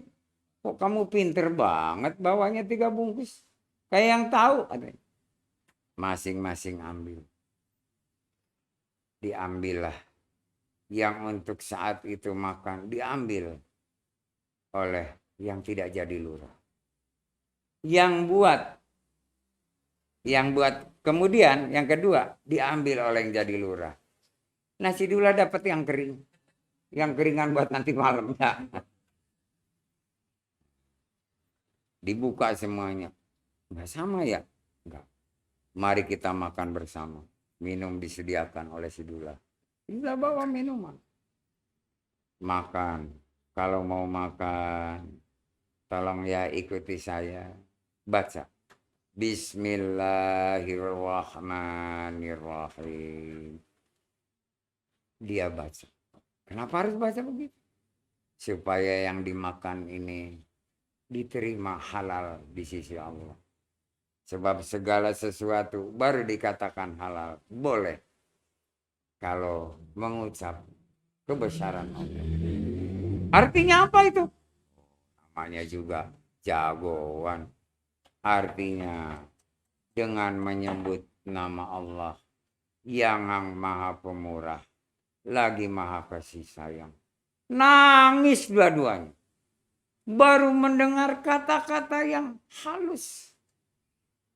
Kok kamu pinter banget bawanya 3 bungkus? Kayak yang tahu. Masing-masing ambil. Diambillah. Yang untuk saat itu makan diambil oleh yang tidak jadi lurah. Yang buat kemudian yang kedua diambil oleh yang jadi lurah. Nasi Dula dapat yang kering. Yang keringan buat nanti malam ya. Dibuka semuanya. Enggak sama ya? Enggak. Mari kita makan bersama. Minum disediakan oleh si Dula. Dula bawa minuman. Makan. Kalau mau makan, tolong ya ikuti saya. Baca. Bismillahirrahmanirrahim. Dia baca. Kenapa harus baca begitu? supaya yang dimakan ini diterima halal di sisi Allah. Sebab segala sesuatu baru dikatakan halal boleh kalau mengucap kebesaran Allah. Artinya apa itu? Namanya juga jagoan. Artinya dengan menyebut nama Allah yang maha pemurah, lagi maha kasih sayang. Nangis dua-duanya. Baru mendengar kata-kata yang halus,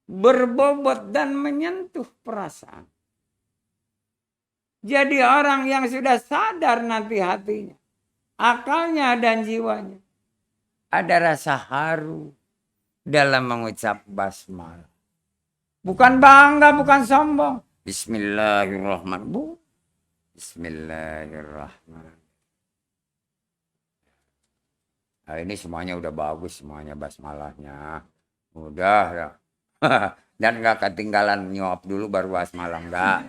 berbobot dan menyentuh perasaan. Jadi orang yang sudah sadar nanti hatinya, akalnya dan jiwanya, ada rasa haru dalam mengucap basmalah. Bukan bangga, bukan sombong. Bismillahirrahmanirrahim. Bismillahirrahmanirrahim. Nah, ini semuanya udah bagus, semuanya basmalahnya. Udah ya. Dan nggak ketinggalan nyuap dulu baru basmalah, enggak.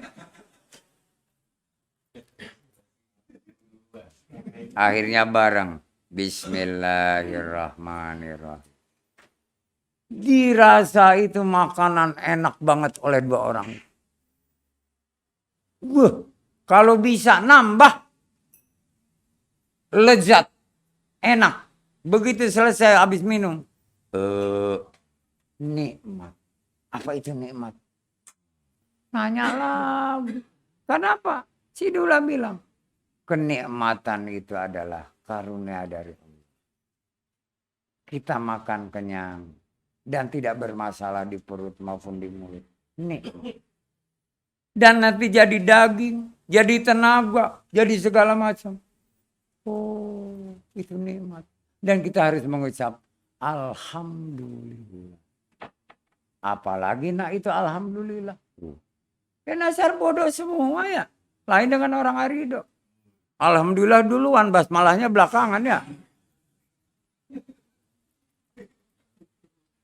Akhirnya bareng. Bismillahirrahmanirrahim. Dirasa itu makanan enak banget oleh dua orang. Kalau bisa nambah. Lezat. Enak. Begitu selesai habis minum. Nikmat. Apa itu nikmat? Nanya lagi. Kenapa? Si Dula bilang. Kenikmatan itu adalah karunia dari Allah. Kita makan kenyang. Dan tidak bermasalah di perut maupun di mulut. Nikmat. Dan nanti jadi daging. Jadi tenaga. Jadi segala macam. Oh, itu nikmat. Dan kita harus mengucap alhamdulillah. Apalagi nak itu alhamdulillah. Ya nasar bodoh semua ya. Lain dengan orang arido. Alhamdulillah duluan, basmalahnya belakangan ya.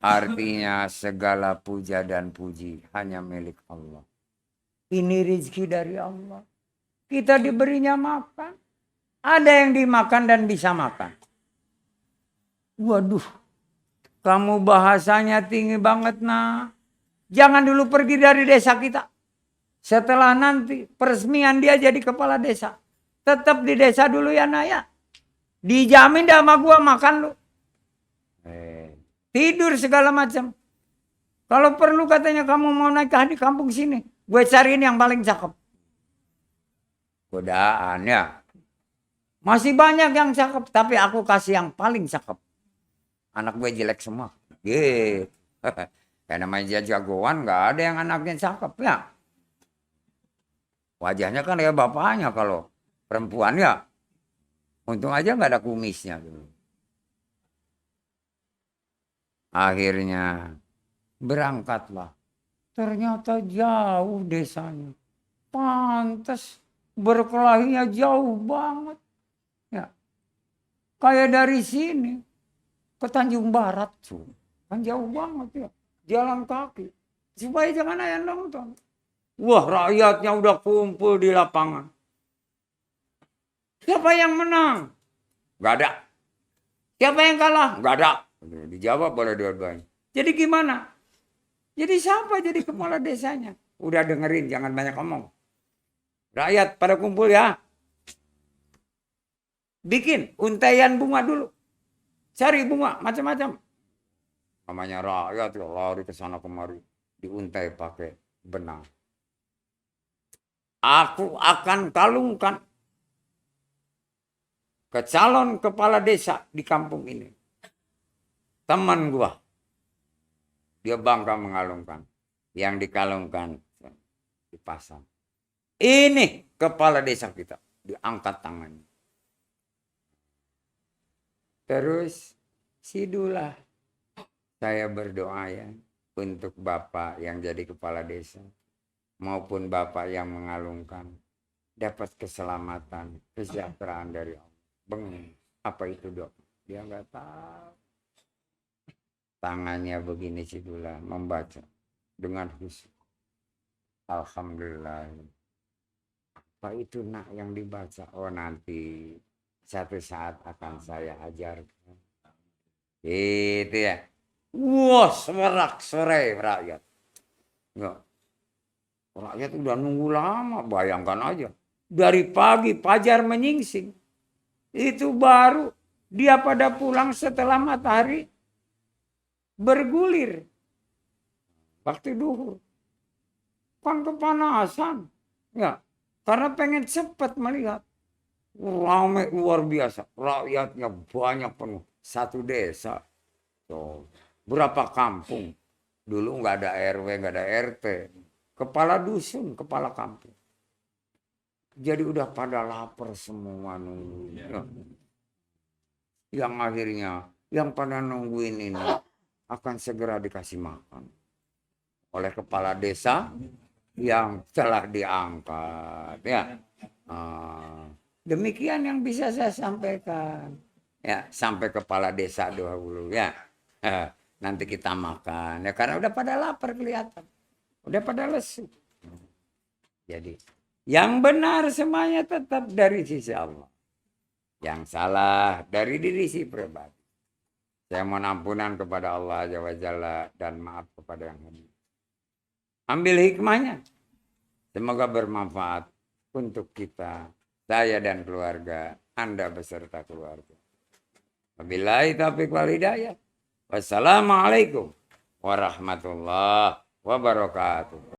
Artinya segala puja dan puji hanya milik Allah. Ini rezeki dari Allah. Kita diberinya makan. Ada yang dimakan dan bisa makan. Waduh, kamu bahasanya tinggi banget nah. Jangan dulu pergi dari desa kita. Setelah nanti peresmian dia jadi kepala desa. Tetap di desa dulu ya Naya. Dijamin dah sama gua makan lu. Tidur segala macam. Kalau perlu katanya kamu mau naik di kampung sini. Gue cariin yang paling cakep. Godaan ya. Masih banyak yang cakep. Tapi aku kasih yang paling cakep. Anak gue jelek semua. Gitu. Kayak namanya dia jagoan gak ada yang anaknya cakep ya. Wajahnya kan kayak bapaknya kalau perempuan ya. Untung aja gak ada kumisnya. Akhirnya berangkatlah. Ternyata jauh desanya. Pantas berkelahinya jauh banget. Ya. Kayak dari sini ke Tanjung Barat tuh. Kan jauh banget ya. Jalan kaki. Supaya jangan ada yang nonton. Wah, rakyatnya udah kumpul di lapangan. Siapa yang menang? Gak ada. Siapa yang kalah? Gak ada. Dijawab oleh dua-duanya. Jadi gimana? Jadi siapa jadi kepala desanya? Udah dengerin, jangan banyak ngomong. Rakyat pada kumpul ya. Bikin untaian bunga dulu. Cari bunga macam-macam. Namanya rakyat ya lari ke sana kemari. Diuntai pakai benang. Aku akan kalungkan ke calon kepala desa di kampung ini. Teman gua. Dia bangga mengalungkan. Yang dikalungkan dipasang. Ini kepala desa kita. Diangkat tangannya. Terus si Dula. Saya berdoa ya. Untuk Bapak yang jadi kepala desa. Maupun Bapak yang mengalungkan. Dapat keselamatan. Kesejahteraan dari Allah. Beng. Apa itu dok? Dia nggak tahu. Tangannya begini si Dula membaca dengan khusyuk. Alhamdulillah. Apa itu nak yang dibaca? Oh nanti satu saat akan saya ajarkan. Gitu ya. Wah, sorak-sorai rakyat. Ya, rakyat udah nunggu lama, bayangkan aja. Dari pagi fajar menyingsing. Itu baru dia pada pulang setelah matahari bergulir. Waktu duhur. Kan kepanasan. Ya, karena pengen cepat melihat. Ramai luar biasa. Rakyatnya banyak penuh. Satu desa. Tuh. Berapa kampung. Dulu nggak ada RW, nggak ada RT. Kepala dusun, kepala kampung. Jadi udah pada lapar semua nunggu. Ya. Yang akhirnya, yang pada nungguin ini akan segera dikasih makan. Oleh kepala desa yang telah diangkat. Ya. Demikian yang bisa saya sampaikan. Ya, sampai kepala desa dulu ya. Nanti kita makan. Ya, karena udah pada lapar kelihatan. Udah pada lesu. Jadi, yang benar semuanya tetap dari sisi Allah. Yang salah dari diri si pribadi. Saya mohon ampunan kepada Allah Azza wa Jalla dan maaf kepada yang hadir. Ambil hikmahnya. Semoga bermanfaat untuk kita, saya dan keluarga, Anda beserta keluarga. Wabillahi taufiq wal hidayah. Wassalamualaikum warahmatullahi wabarakatuh.